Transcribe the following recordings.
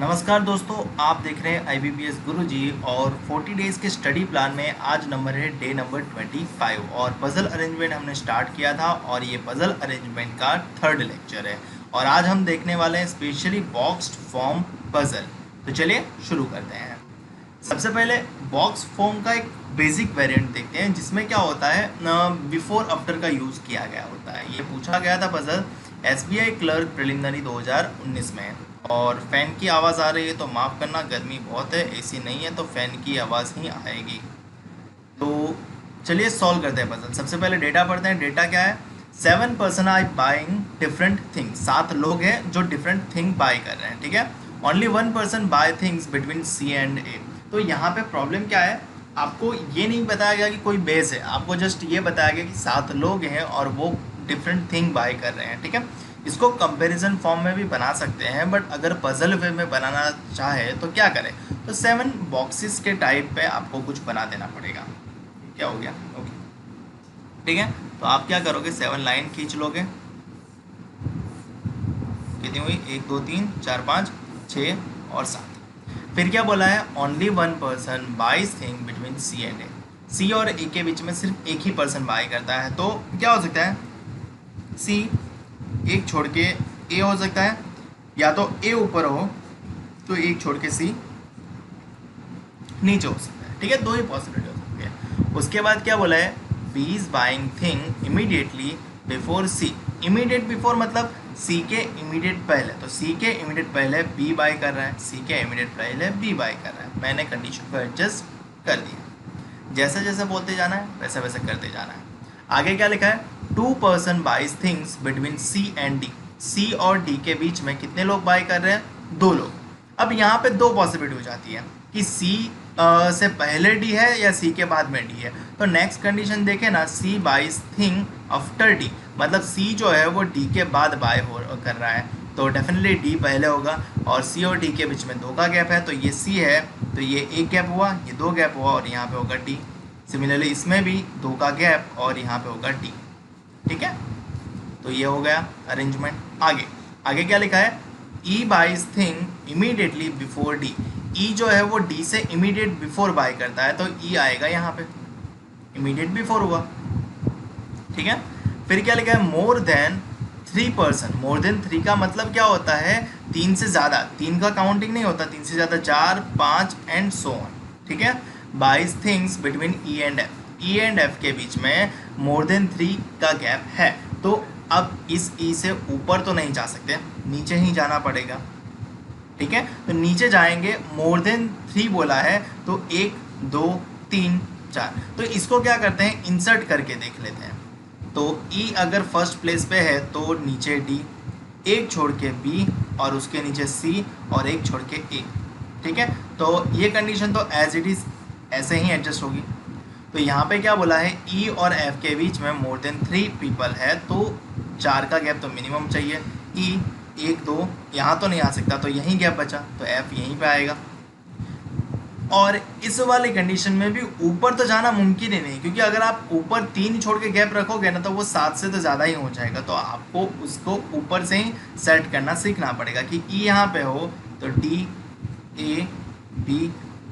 नमस्कार दोस्तों, आप देख रहे हैं IBPS गुरुजी और 40 डेज़ के स्टडी प्लान में आज नंबर है डे नंबर 25 और पज़ल अरेंजमेंट हमने स्टार्ट किया था और ये पज़ल अरेंजमेंट का थर्ड लेक्चर है और आज हम देखने वाले हैं स्पेशली बॉक्स्ड फॉर्म पज़ल। तो चलिए शुरू करते हैं। सबसे पहले बॉक्स फॉर्म का एक बेसिक वेरिएंट देखते हैं जिसमें क्या होता है बिफोर आफ्टर का यूज़ किया गया होता है। ये पूछा गया था पज़ल SBI क्लर्क प्रिलिमिनरी 2019 में। और फ़ैन की आवाज़ आ रही है तो माफ़ करना, गर्मी बहुत है, AC नहीं है तो फ़ैन की आवाज़ ही आएगी। तो चलिए सॉल्व करते हैं पज़ल। सबसे पहले डेटा पढ़ते हैं। डेटा क्या है? 7 person are buying different things. 7 लोग हैं जो डिफरेंट थिंग बाई कर रहे हैं, ठीक है। Only 1 person by things between C and A। तो यहाँ पे प्रॉब्लम क्या है, आपको ये नहीं बताया गया कि कोई बेस है, आपको जस्ट ये बताया गया कि 7 लोग हैं और वो डिफरेंट थिंग बाय कर रहे हैं, ठीक है। इसको कंपैरिजन फॉर्म में भी बना सकते हैं, बट अगर पजल वे में बनाना चाहे तो क्या करें, तो 7 बॉक्सेस के टाइप पे आपको कुछ बना देना पड़ेगा। क्या हो गया? ओके, ठीक है। तो आप क्या करोगे, 7 लाइन खींच लोगे। कितनी हुई? 1 2 3 4 5 6 और 7। फिर क्या बोला है? Only 1 person buys thing between C and A। C और A के बीच में सिर्फ एक ही पर्सन बाय करता है, तो क्या हो सकता है? C एक छोड़ के A हो सकता है, या तो A ऊपर हो तो एक छोड़ के C नीचे हो सकता है, ठीक है। 2 ही पॉसिबिलिटी हो सकती है। उसके बाद क्या बोला है? B is buying thing immediately before C। Immediate before मतलब C के इमीडिएट पहले, तो C के इमीडिएट पहले B बाय कर रहा है, C के इमीडिएट पहले B बाय कर रहा है। मैंने कंडीशन को एडजस्ट कर दिया। जैसे जैसे बोलते जाना है वैसे वैसे करते जाना है। आगे क्या लिखा है? 2 person buys things between C and D। C और D के बीच में कितने लोग बाय कर रहे हैं? 2 लोग। अब यहाँ पे 2 पॉसिबिलिटी हो जाती है कि C से पहले D है या C के बाद में D है। तो नेक्स्ट कंडीशन देखें ना, C buys thing after D, मतलब C जो है वो D के बाद बाय कर रहा है, तो डेफिनेटली D पहले होगा। और C और D के बीच में 2 का गैप है, तो ये C है, तो ये 1 गैप हुआ, ये 2 गैप हुआ और यहाँ पे होगा D। सिमिलरली इसमें भी 2 का गैप और यहाँ पे होगा D, ठीक है। तो ये हो गया अरेंजमेंट। आगे आगे क्या लिखा है? E buys thing immediately before D। E जो है वो D से इमीडिएट बिफोर बाय करता है, तो E आएगा यहाँ पे, इमीडिएट बिफोर हुआ, ठीक है। फिर क्या लिखा है? More than 3 person. More than 3 का मतलब क्या होता है? 3 से ज़्यादा। 3 का काउंटिंग नहीं होता, 3 से ज़्यादा 4 5 एंड सो ऑन, ठीक है। Buys things between E and F। E and F के बीच में मोर देन 3 का गैप है, तो अब इस E से ऊपर तो नहीं जा सकते, नीचे ही जाना पड़ेगा, ठीक है। तो नीचे जाएंगे, मोर देन 3 बोला है तो 1 2 3 4, तो इसको क्या करते हैं, इंसर्ट करके देख लेते हैं। तो E अगर फर्स्ट प्लेस पे है तो नीचे D, एक छोड़ के B और उसके नीचे C और एक छोड़ के A, ठीक है। तो ये कंडीशन तो एज इट इज़ ऐसे ही एडजस्ट होगी। तो यहाँ पे क्या बोला है? E और F के बीच में मोर देन 3 पीपल है, तो 4 का गैप तो मिनिमम चाहिए। E 1 2 यहाँ तो नहीं आ सकता, तो यहीं गैप बचा, तो F यहीं पे आएगा। और इस वाली कंडीशन में भी ऊपर तो जाना मुमकिन ही नहीं, क्योंकि अगर आप ऊपर 3 छोड़ के गैप रखोगे ना तो वो 7 से तो ज़्यादा ही हो जाएगा। तो आपको उसको ऊपर से ही सेट करना सीखना पड़ेगा कि E यहाँ पे हो तो D A B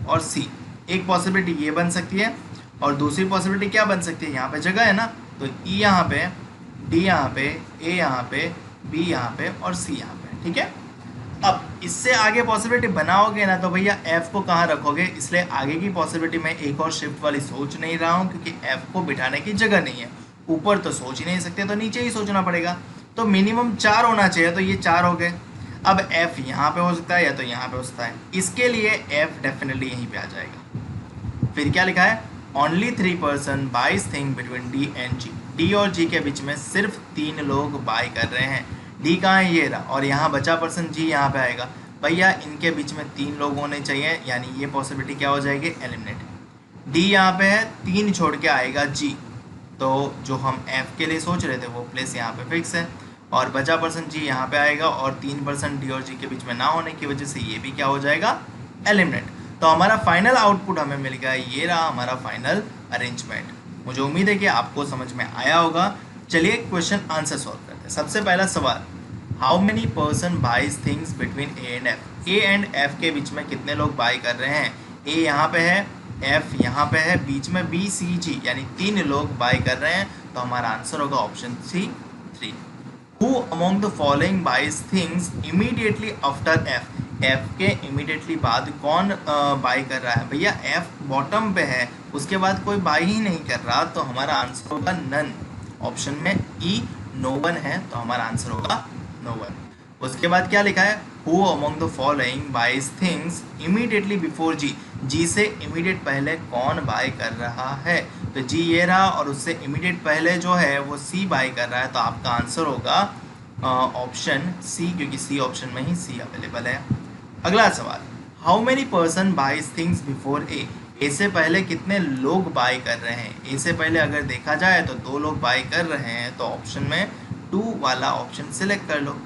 और C। एक पॉसिबिलिटी ये बन सकती है और दूसरी पॉसिबिलिटी क्या बन सकती है? यहाँ पे जगह है ना, तो E यहाँ पे, D यहाँ पे, A यहाँ पे, B यहाँ पे और C यहाँ पे, ठीक है। अब इससे आगे पॉसिबिलिटी बनाओगे ना तो भैया F को कहाँ रखोगे, इसलिए आगे की पॉसिबिलिटी में एक और शिफ्ट वाली सोच नहीं रहा हूँ, क्योंकि F को बिठाने की जगह नहीं है। ऊपर तो सोच ही नहीं सकते, तो नीचे ही सोचना पड़ेगा। तो मिनिमम 4 होना चाहिए, तो ये 4 हो गए। अब F यहाँ पे हो सकता है या तो यहाँ पे हो सकता है, इसके लिए F डेफिनेटली यहीं पे आ जाएगा। फिर क्या लिखा है? Only 3 person buys thing between D and G। D और G के बीच में सिर्फ 3 लोग बाय कर रहे हैं। D कहाँ है? ये रहा, और यहाँ बचा पर्सन G यहाँ पे आएगा। भैया इनके बीच में 3 लोग होने चाहिए, यानी ये पॉसिबिलिटी क्या हो जाएगी? एलिमिनेट। D यहाँ पे है, 3 छोड़ के आएगा G, तो जो हम F के लिए सोच रहे थे वो प्लेस यहाँ पे फिक्स है, और बचा पर्सन G यहाँ पे आएगा, और 3 पर्सन D और G के बीच में ना होने की वजह से ये भी क्या हो जाएगा? एलिमिनेट। तो हमारा फाइनल आउटपुट हमें मिल गया, ये रहा हमारा फाइनल अरेंजमेंट। मुझे उम्मीद है कि आपको समझ में आया होगा। चलिए क्वेश्चन आंसर सॉल्व करते हैं। सबसे पहला सवाल, how many person buys things between A and F, A and F के बीच में कितने लोग बाई कर रहे हैं, ए यहाँ पे है, एफ यहाँ पे है, बीच में बी सी जी यानी 3 लोग बाई कर रहे हैं, तो हमारा आंसर होगा option C 3। Who among the following buys things immediately after F, F के इमीडिएटली बाद कौन बाई कर रहा है, भैया एफ बॉटम पे है, उसके बाद कोई बाई ही नहीं कर रहा, तो हमारा आंसर होगा नन, ऑप्शन में ई नो वन है, तो हमारा आंसर होगा नो वन। उसके बाद क्या लिखा है, who among the following buys things immediately before G, G से इमीडिएट पहले कौन बाय कर रहा है, तो जी ये रहा और उससे इमीडिएट पहले जो है वो सी बाय कर रहा है, तो आपका आंसर होगा ऑप्शन सी, क्योंकि सी ऑप्शन में ही सी अवेलेबल है। अगला सवाल, how many person buys things before A से पहले कितने लोग बाय कर रहे हैं, ए से पहले अगर देखा जाए तो 2 लोग बाय कर रहे हैं, तो ऑप्शन में 2 वाला ऑप्शन सिलेक्ट कर लो।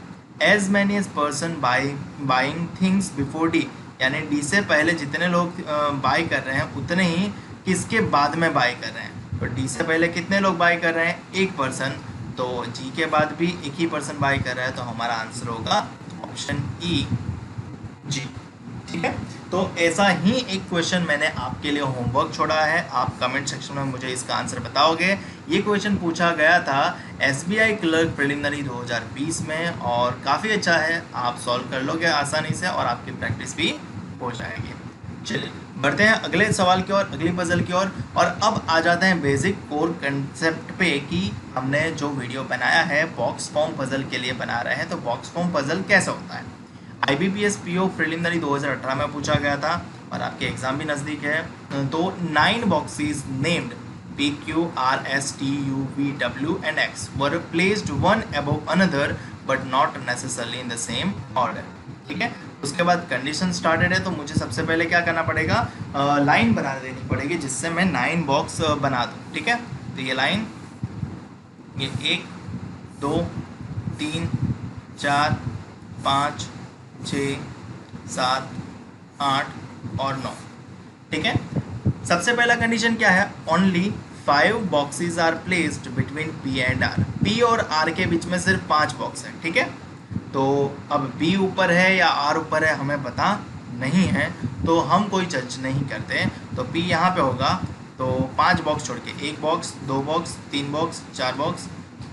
As many as person buying things before D, यानी डी से पहले जितने लोग बाय कर रहे हैं उतने ही किसके बाद में बाय कर रहे हैं, तो डी से पहले कितने लोग बाय कर रहे हैं, 1 पर्सन, तो जी के बाद भी 1 ही पर्सन बाय कर रहा है, तो हमारा आंसर होगा ऑप्शन ई जी। ठीक है, तो ऐसा ही एक क्वेश्चन मैंने आपके लिए होमवर्क छोड़ा है, आप कमेंट सेक्शन में मुझे इसका आंसर बताओगे। ये क्वेश्चन पूछा गया था एसबीआई क्लर्क प्रिलिमिनरी 2020 में और काफ़ी अच्छा है, आप सॉल्व कर लोगे आसानी से और आपकी प्रैक्टिस भी हो जाएगी। चलिए बढ़ते हैं अगले सवाल की ओर, अगली पजल की ओर, और अब आ जाते हैं बेसिक कोर कंसेप्ट पे कि हमने जो वीडियो बनाया है बॉक्स फॉर्म पजल के लिए बना रहे हैं, तो बॉक्स फॉर्म पजल कैसा होता है। IBPS PO प्रिलिमिनरी 2018 में पूछा गया था और आपके एग्जाम भी नज़दीक है, तो 9 boxes named P Q R S T U V W and X were placed one above another but not necessarily in the same order। ठीक है, उसके बाद कंडीशन स्टार्टेड है, तो मुझे सबसे पहले क्या करना पड़ेगा, लाइन बना देनी पड़ेगी जिससे मैं 9 बॉक्स बना दूँ। ठीक है, तो ये लाइन, ये 1 2 3 4 5 6 7 8 और 9। ठीक है, सबसे पहला कंडीशन क्या है, only 5 boxes are placed between P and R, P और आर के बीच में सिर्फ 5 बॉक्स है। ठीक है, तो अब बी ऊपर है या आर ऊपर है हमें पता नहीं है, तो हम कोई जज नहीं करते, तो पी यहाँ पे होगा, तो 5 बॉक्स छोड़ के 1 box 2 box 3 box 4 box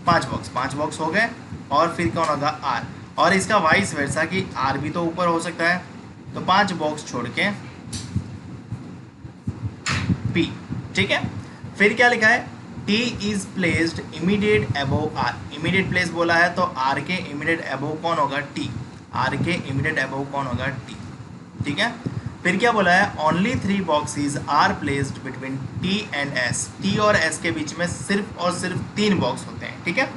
5 box हो गए, और फिर कौन होगा आर, और इसका वाइस वर्सा कि आर भी तो ऊपर हो सकता है, तो 5 बॉक्स छोड़ के पी। ठीक है, फिर क्या लिखा है, T is placed immediate above R, immediate place बोला है तो आर के इमीडिएट अबोव कौन होगा, टी, आर के इमीडिएट अबोव कौन होगा, टी। ठीक है, फिर क्या बोला है, only 3 boxes are placed between T and S, T और एस के बीच में सिर्फ और सिर्फ 3 बॉक्स होते हैं। ठीक है,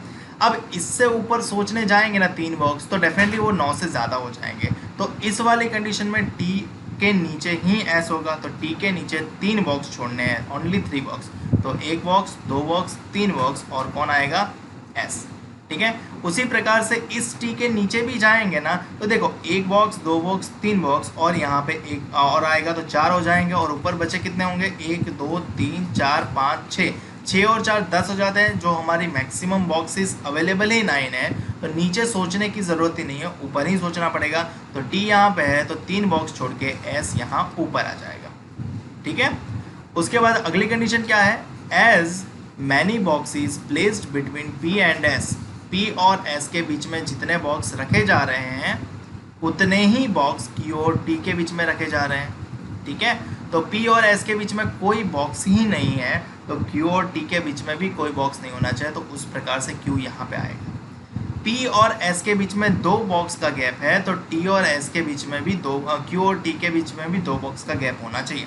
अब इससे ऊपर सोचने जाएंगे ना 3 बॉक्स, तो डेफिनेटली वो 9 से ज़्यादा हो जाएंगे, तो इस वाली कंडीशन में टी के नीचे ही एस होगा, तो टी के नीचे 3 बॉक्स छोड़ने हैं, ओनली 3 बॉक्स, तो 1 बॉक्स 2 बॉक्स 3 बॉक्स और कौन आएगा, एस। ठीक है, उसी प्रकार से इस टी के नीचे भी जाएंगे ना, तो देखो 1 बॉक्स 2 बॉक्स 3 बॉक्स और यहाँ पे एक और आएगा, तो 4 हो जाएंगे, और ऊपर बचे कितने होंगे, 1 2 3 4 5 6 और 4 10 हो जाते हैं, जो हमारी मैक्सिमम बॉक्सेस अवेलेबल ही 9 है, तो नीचे सोचने की ज़रूरत ही नहीं है, ऊपर ही सोचना पड़ेगा, तो टी यहाँ पे है तो 3 बॉक्स छोड़ के एस यहाँ ऊपर आ जाएगा। ठीक है, उसके बाद अगली कंडीशन क्या है, as many boxes placed between P and S, P और एस के बीच में जितने बॉक्स रखे जा रहे हैं उतने ही बॉक्स क्यू और टी के बीच में रखे जा रहे हैं। ठीक है, तो पी और एस के बीच में कोई बॉक्स ही नहीं है, तो क्यू और टी के बीच में भी कोई बॉक्स नहीं होना चाहिए, तो उस प्रकार से क्यू यहाँ पे आएगा। पी और एस के बीच में 2 बॉक्स का गैप है, तो टी और एस के बीच में भी क्यू और टी के बीच में भी 2 बॉक्स का गैप होना चाहिए।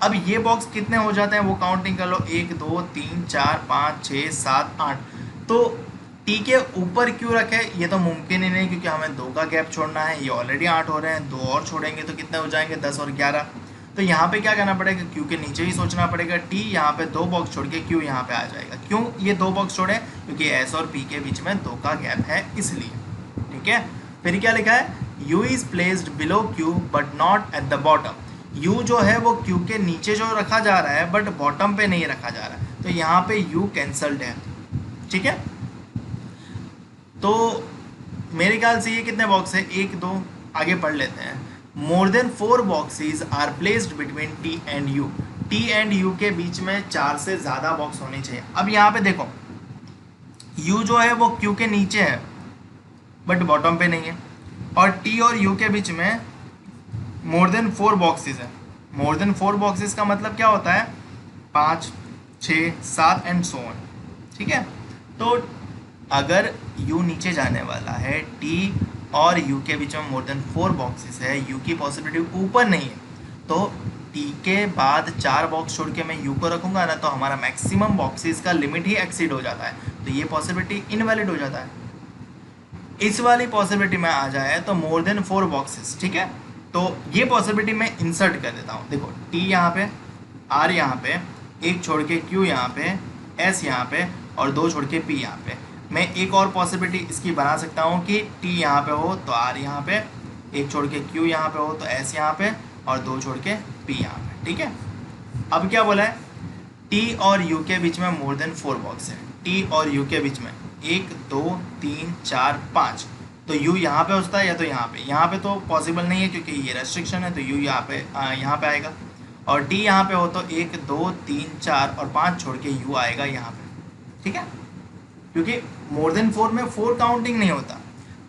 अब ये बॉक्स कितने हो जाते हैं वो काउंटिंग कर लो, 1 2 3 4 5 6 7 8, तो टी के ऊपर क्यों रखे, ये तो मुमकिन ही नहीं, क्योंकि हमें 2 का गैप छोड़ना है, ये ऑलरेडी 8 हो रहे हैं, 2 और छोड़ेंगे तो कितने हो जाएंगे, 10 और 11, तो यहाँ पे क्या करना पड़ेगा, क्यू के नीचे ही सोचना पड़ेगा, टी यहाँ पे 2 बॉक्स छोड़ के क्यू यहाँ पे आ जाएगा। क्यों ये 2 बॉक्स छोड़े, क्योंकि एस और पी के बीच में 2 का गैप है इसलिए। ठीक है, फिर क्या लिखा है, you is placed below Q but not at the bottom, you जो है वो क्यू के नीचे जो रखा जा रहा है बट बॉटम पे नहीं रखा जा रहा है, तो यहाँ पे यू कैंसल्ड है। ठीक है, तो मेरे ख्याल से ये कितने बॉक्स है, 1 2, आगे पढ़ लेते हैं। More than 4 boxes are placed between T and U. T and U के बीच में 4 से ज़्यादा बॉक्स होने चाहिए। अब यहाँ पे देखो यू जो है वो क्यू के नीचे है बट बॉटम पे नहीं है, और टी और यू के बीच में मोर देन 4 बॉक्सेस है। मोर देन 4 बॉक्सेस का मतलब क्या होता है, 5 6 7 एंड सो ऑन। ठीक है, तो अगर यू नीचे जाने वाला है, टी और यू के बीच में मोर देन 4 बॉक्सेस है, यू की पॉसिबिलिटी ऊपर नहीं है, तो टी के बाद 4 बॉक्स छोड़ के मैं यू को रखूंगा ना, तो हमारा मैक्सिमम बॉक्सेस का लिमिट ही एक्सीड हो जाता है, तो ये पॉसिबिलिटी इनवैलिड हो जाता है। इस वाली पॉसिबिलिटी में आ जाए तो मोर देन 4 बॉक्सेस, ठीक है, तो ये पॉसिबिलिटी मैं इंसर्ट कर देता हूँ। देखो टी यहाँ पे, आर यहाँ पे, एक छोड़ के क्यू यहाँ पे, एस यहाँ पे, और 2 छोड़ के पी यहाँ पे। मैं एक और पॉसिबिलिटी इसकी बना सकता हूँ कि टी यहाँ पे हो तो आर यहाँ पे, एक छोड़ के क्यू यहाँ पे हो तो एस यहाँ पे, और 2 छोड़ के पी यहाँ पे। ठीक है, अब क्या बोला है, टी और यू के बीच में मोर देन 4 बॉक्स है। टी और यू के बीच में 1 2 3 4 5, तो यू यहाँ पे होता है या तो यहाँ पे। यहाँ पे तो पॉसिबल नहीं है क्योंकि ये रेस्ट्रिक्शन है, तो यू यहाँ पे आएगा, और टी यहाँ पे हो तो 1 2 3 4 और 5 छोड़ के यू आएगा यहाँ पे। ठीक है, क्योंकि मोर देन 4 में 4 काउंटिंग नहीं होता।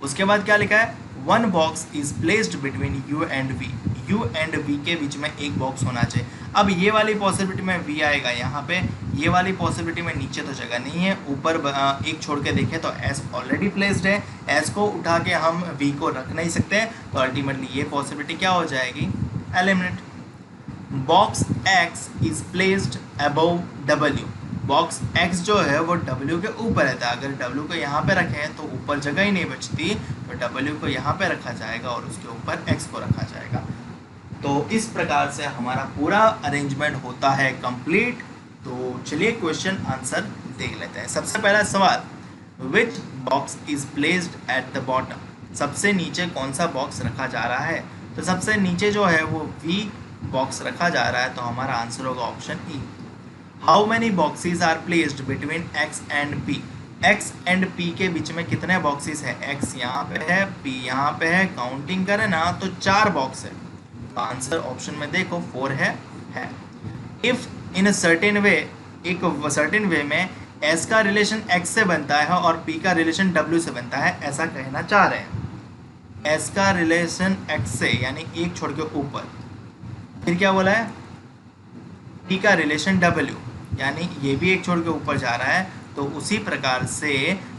उसके बाद क्या लिखा है, 1 box is placed between U and V. U and V के बीच में एक बॉक्स होना चाहिए। अब ये वाली पॉसिबिलिटी में वी आएगा यहाँ पे, ये वाली पॉसिबिलिटी में नीचे तो जगह नहीं है, ऊपर एक छोड़ के देखें तो एस ऑलरेडी प्लेस्ड है, एस को उठा के हम वी को रख नहीं सकते, तो अल्टीमेटली ये पॉसिबिलिटी क्या हो जाएगी, eliminate. Box x is placed above W. Box x जो है वो डब्ल्यू के ऊपर रहता है। अगर डब्ल्यू को यहाँ पे रखें तो ऊपर जगह ही नहीं बचती, तो डब्ल्यू को यहाँ पे रखा जाएगा और उसके ऊपर एक्स को रखा जाएगा। तो इस प्रकार से हमारा पूरा अरेंजमेंट होता है कंप्लीट। तो चलिए क्वेश्चन आंसर देख लेते हैं। सबसे पहला सवाल, which box is placed at the bottom. सबसे नीचे कौन सा बॉक्स रखा जा रहा है, तो सबसे नीचे जो है वो वी बॉक्स रखा जा रहा है, तो हमारा आंसर होगा option E. How many boxes are placed between X and P. X and P के बीच में कितने बॉक्सेस है, एक्स यहाँ पे है, पी यहाँ पे है, काउंटिंग करें ना तो 4 बॉक्स है, तो आंसर ऑप्शन में देखो 4 है। If in a certain way, एक सर्टेन वे में एस का रिलेशन एक्स से बनता है और पी का रिलेशन डब्ल्यू से बनता है, ऐसा कहना चाह रहे हैं। एस का रिलेशन एक्स से यानी एक छोड़ के ऊपर, फिर क्या बोला है, पी का रिलेशन डब्ल्यू यानी ये भी एक छोड़ के ऊपर जा रहा है, तो उसी प्रकार से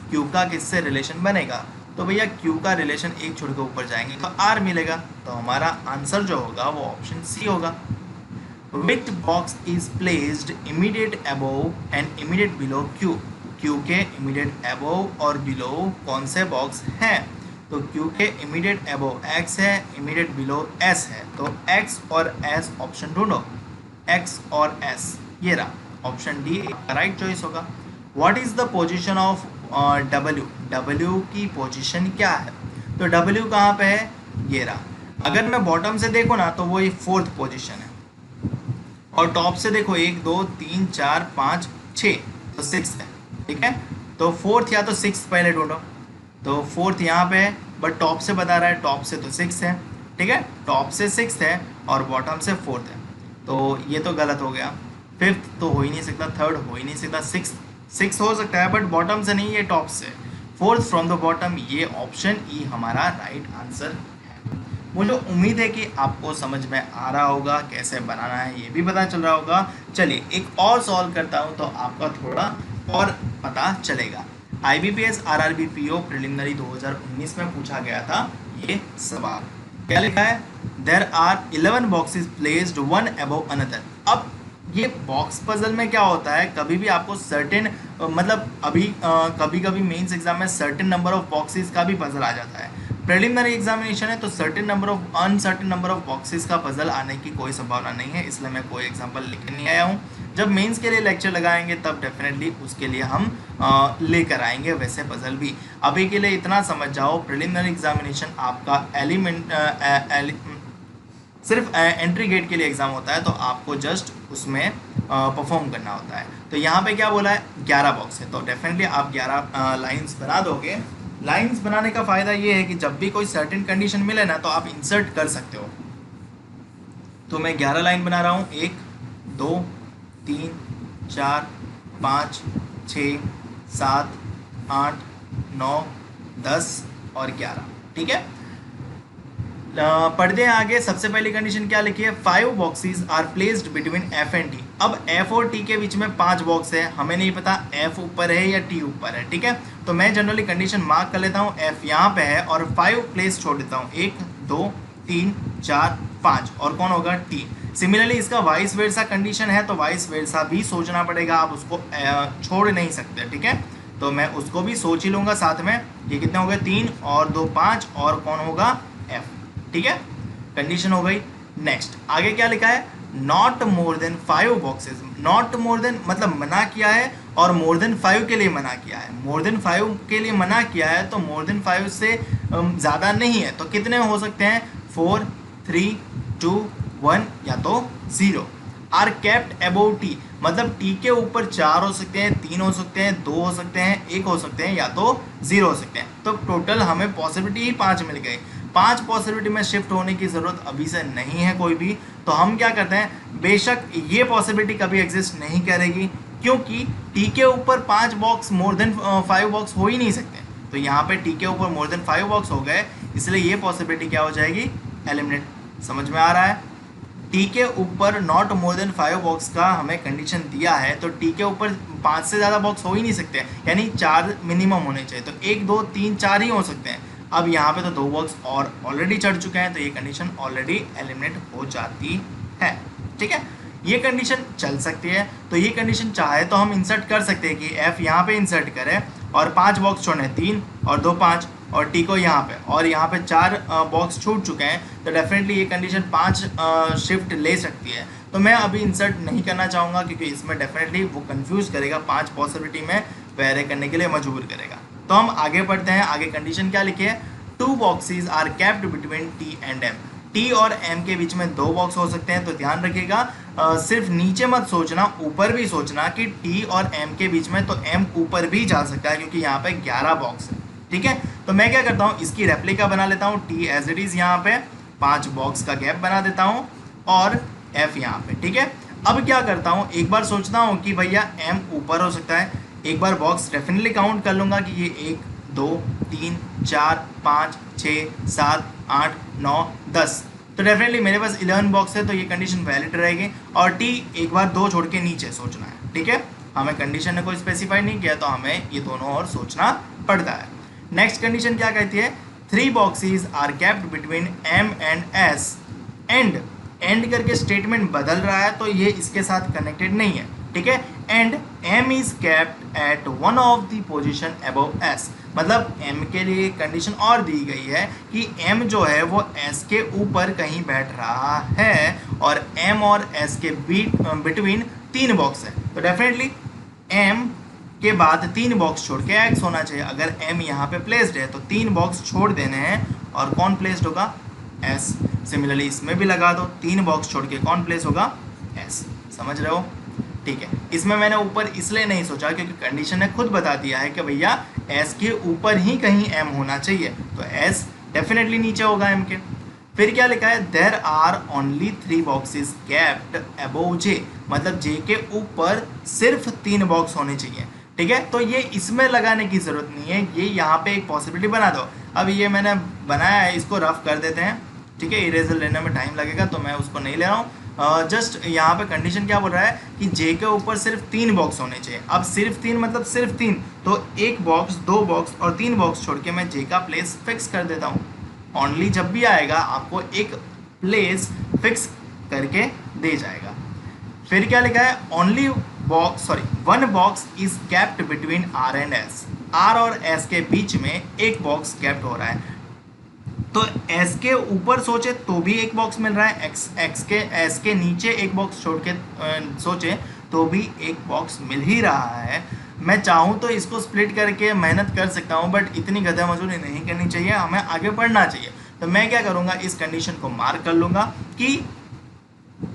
क्यू का किससे रिलेशन बनेगा, तो भैया क्यू का रिलेशन एक छोड़ के ऊपर जाएंगे तो आर मिलेगा, तो हमारा आंसर जो होगा वो ऑप्शन सी होगा। Which box is placed immediate above and immediate below Q. Q के इमीडिएट अबोव और बिलो कौन से बॉक्स हैं, तो क्यू के इमीडिएट अबोव एक्स है, इमीडिएट बिलो एस है, तो एक्स और एस ऑप्शन ढूंढो, एक्स और एस, ये रहा ऑप्शन डी राइट चॉइस होगा। What is the position of W. W की पोजीशन क्या है, तो डब्ल्यू कहाँ पे है, ये रहा। अगर मैं बॉटम से देखूँ ना तो वो ये 4th पोजीशन है, और टॉप से देखो 1 2 3 4 5 6, तो 6 है। ठीक है, तो 4th या तो 6th पहले ढूंढो, तो 4th यहाँ पे है बट टॉप से बता रहा है, टॉप से तो 6 है। ठीक है, टॉप से 6 है और बॉटम से 4th है, तो ये तो गलत हो गया। 5th तो हो ही नहीं सकता, 3rd हो ही नहीं सकता, 6 हो सकता है बट बॉटम से नहीं, ये टॉप से। 4th फ्रॉम द बॉटम, ये ऑप्शन ई हमारा राइट आंसर है। मुझे उम्मीद है कि आपको समझ में आ रहा होगा, कैसे बनाना है ये भी पता चल रहा होगा। चलिए एक और सॉल्व करता हूँ तो आपका थोड़ा और पता चलेगा। IBPS RRB PO प्रिलिमिनरी 2019 में पूछा गया था ये सवाल। क्या लिखा है, there are 11 boxes placed one above another. अब ये बॉक्स पजल में क्या होता है, कभी भी आपको सर्टेन मतलब अभी कभी कभी मेंस एग्जाम में सर्टेन नंबर ऑफ बॉक्सेस का भी पजल आ जाता है। प्रिलिमिनरी एग्जामिनेशन है तो certain number of uncertain number of boxes का पजल आने की कोई संभावना नहीं है, इसलिए मैं कोई एग्जांपल लेकर नहीं आया हूँ। जब मेंस के लिए लेक्चर लगाएंगे तब डेफिनेटली उसके लिए हम लेकर आएंगे वैसे पजल भी। अभी के लिए इतना समझ जाओ, प्रिलिमिनरी एग्जामिनेशन आपका सिर्फ एंट्री गेट के लिए एग्ज़ाम होता है, तो आपको जस्ट उसमें परफॉर्म करना होता है। तो यहाँ पे क्या बोला है, 11 बॉक्स है, तो डेफिनेटली आप 11 लाइंस बना दोगे लाइंस बनाने का फ़ायदा ये है कि जब भी कोई सर्टेन कंडीशन मिले ना तो आप इंसर्ट कर सकते हो। तो मैं 11 लाइन बना रहा हूँ, 1 2 3 4 5 6 7 8 9 10 और 11। ठीक है, पढ़ते हैं आगे। सबसे पहली कंडीशन क्या लिखी है, 5 boxes are placed between F and T. अब एफ और टी के बीच में 5 बॉक्स है, हमें नहीं पता एफ ऊपर है या टी ऊपर है। ठीक है, तो मैं जनरली कंडीशन मार्क कर लेता हूँ, एफ यहाँ पे है और 5 प्लेस छोड़ देता हूँ, 1 2 3 4 5 और कौन होगा, टी। सिमिलरली इसका वाइस वर्सा कंडीशन है तो वाइस वर्सा भी सोचना पड़ेगा, आप उसको छोड़ नहीं सकते। ठीक है, तो मैं उसको भी सोच ही लूँगा साथ में। ये कितने हो गए, 3 और 2 5 और कौन होगा, एफ। ठीक है, कंडीशन हो गई। नेक्स्ट आगे क्या लिखा है, not more than 5 boxes. Not more than मतलब मना किया है और मोर देन 5 के लिए मना किया है। मोर देन 5 के लिए मना किया है तो मोर देन 5 से ज़्यादा नहीं है, तो कितने हो सकते हैं, 4 3 2 1 या तो 0। आर केप्ट अबोव टी मतलब टी के ऊपर 4 हो सकते हैं, 3 हो सकते हैं, 2 हो सकते हैं, 1 हो सकते हैं या तो 0 हो सकते हैं। तो टोटल हमें पॉसिबिलिटी ही 5 मिल गई। 5 पॉसिबिलिटी में शिफ्ट होने की ज़रूरत अभी से नहीं है कोई भी, तो हम क्या करते हैं, बेशक ये पॉसिबिलिटी कभी एग्जिस्ट नहीं करेगी क्योंकि टी के ऊपर 5 बॉक्स मोर देन 5 बॉक्स हो ही नहीं सकते। तो यहाँ पे टी के ऊपर मोर देन 5 बॉक्स हो गए, इसलिए ये पॉसिबिलिटी क्या हो जाएगी, एलिमिनेट। समझ में आ रहा है, टी के ऊपर नॉट मोर देन 5 बॉक्स का हमें कंडीशन दिया है तो टी के ऊपर 5 से ज़्यादा बॉक्स हो ही नहीं सकते, यानी 4 मिनिमम होने चाहिए। तो 1 2 3 4 ही हो सकते हैं। अब यहाँ पे तो 2 बॉक्स और ऑलरेडी चढ़ चुके हैं तो ये कंडीशन ऑलरेडी एलिमिनेट हो जाती है। ठीक है, ये कंडीशन चल सकती है। तो ये कंडीशन चाहे तो हम इंसर्ट कर सकते हैं कि एफ यहाँ पे इंसर्ट करें और 5 बॉक्स छोड़े, 3 और 2 5 और टी को यहाँ पे, और यहाँ पे 4 बॉक्स छूट चुके हैं तो डेफिनेटली ये कंडीशन 5 शिफ्ट ले सकती है। तो मैं अभी इंसर्ट नहीं करना चाहूँगा क्योंकि इसमें डेफिनेटली वो कंफ्यूज करेगा, 5 पॉसिबिलिटी में वेरी करने के लिए मजबूर करेगा। तो हम आगे बढ़ते हैं। आगे कंडीशन क्या लिखी है, 2 boxes are kept between T and M. T और एम के बीच में 2 बॉक्स हो सकते हैं। तो ध्यान रखिएगा, सिर्फ नीचे मत सोचना, ऊपर भी सोचना कि टी और एम के बीच में, तो एम ऊपर भी जा सकता है क्योंकि यहाँ पे 11 बॉक्स है। ठीक है, तो मैं क्या करता हूँ, इसकी रेप्लिका बना लेता हूँ, टी एज इट इज़ यहाँ पे 5 बॉक्स का गैप बना देता हूँ और एफ यहाँ पे। ठीक है, अब क्या करता हूँ, एक बार सोचता हूँ कि भैया एम ऊपर हो सकता है, एक बार बॉक्स डेफिनेटली काउंट कर लूँगा कि ये 1 2 3 4 5 6 7 8 9 10, तो डेफिनेटली मेरे पास 11 बॉक्स है तो ये कंडीशन वैलिड रहेगी। और टी एक बार 2 छोड़ के नीचे सोचना है। ठीक है, हमें कंडीशन ने कोई स्पेसिफाई नहीं किया तो हमें ये दोनों और सोचना पड़ता है। नेक्स्ट कंडीशन क्या कहती है, 3 boxes are kept between M and S. And करके स्टेटमेंट बदल रहा है तो ये इसके साथ कनेक्टेड नहीं है। ठीक है, and M is kept at one of the position above S, मतलब एम के लिए कंडीशन और दी गई है कि एम जो है वो एस के ऊपर कहीं बैठ रहा है और एम और एस के बिटवीन 3 बॉक्स है। तो डेफिनेटली एम के बाद 3 बॉक्स छोड़ के एक्स होना चाहिए। अगर एम यहाँ पे प्लेस्ड है तो 3 बॉक्स छोड़ देने हैं और कौन प्लेस्ड होगा, एस। सिमिलरली इसमें भी लगा दो, 3 बॉक्स छोड़ के कौन प्लेस होगा, एस। समझ रहे हो, ठीक है। इसमें मैंने ऊपर इसलिए नहीं सोचा क्योंकि कंडीशन ने खुद बता दिया है कि भैया एस के ऊपर ही कहीं एम होना चाहिए, तो एस डेफिनेटली नीचे होगा एम के। फिर क्या लिखा है, there are only 3 boxes kept above J, मतलब जे के ऊपर सिर्फ 3 बॉक्स होने चाहिए। ठीक है, तो ये इसमें लगाने की ज़रूरत नहीं है, ये यहाँ पे एक पॉसिबिलिटी बना दो। अब ये मैंने बनाया है, इसको रफ कर देते हैं। ठीक है, इरेजर लेने में टाइम लगेगा तो मैं उसको नहीं ले रहा हूँ। जस्ट यहाँ पे कंडीशन क्या बोल रहा है कि जे के ऊपर सिर्फ 3 बॉक्स होने चाहिए। अब सिर्फ 3 मतलब सिर्फ 3, तो 1 बॉक्स 2 बॉक्स और 3 बॉक्स छोड़ के मैं जे का प्लेस फिक्स कर देता हूँ। ओनली जब भी आएगा आपको एक प्लेस फिक्स करके दे जाएगा। फिर क्या लिखा है, only one box is kept between R and S. R और एस के बीच में एक बॉक्स कैप्ड हो रहा है, तो एस के ऊपर सोचे तो भी एक बॉक्स मिल रहा है, एस के नीचे एक बॉक्स छोड़ के सोचे तो भी एक बॉक्स मिल ही रहा है। मैं चाहूँ तो इसको स्प्लिट करके मेहनत कर सकता हूँ, बट इतनी गधा मजदूरी नहीं करनी चाहिए, हमें आगे बढ़ना चाहिए। तो मैं क्या करूँगा, इस कंडीशन को मार्क कर लूँगा कि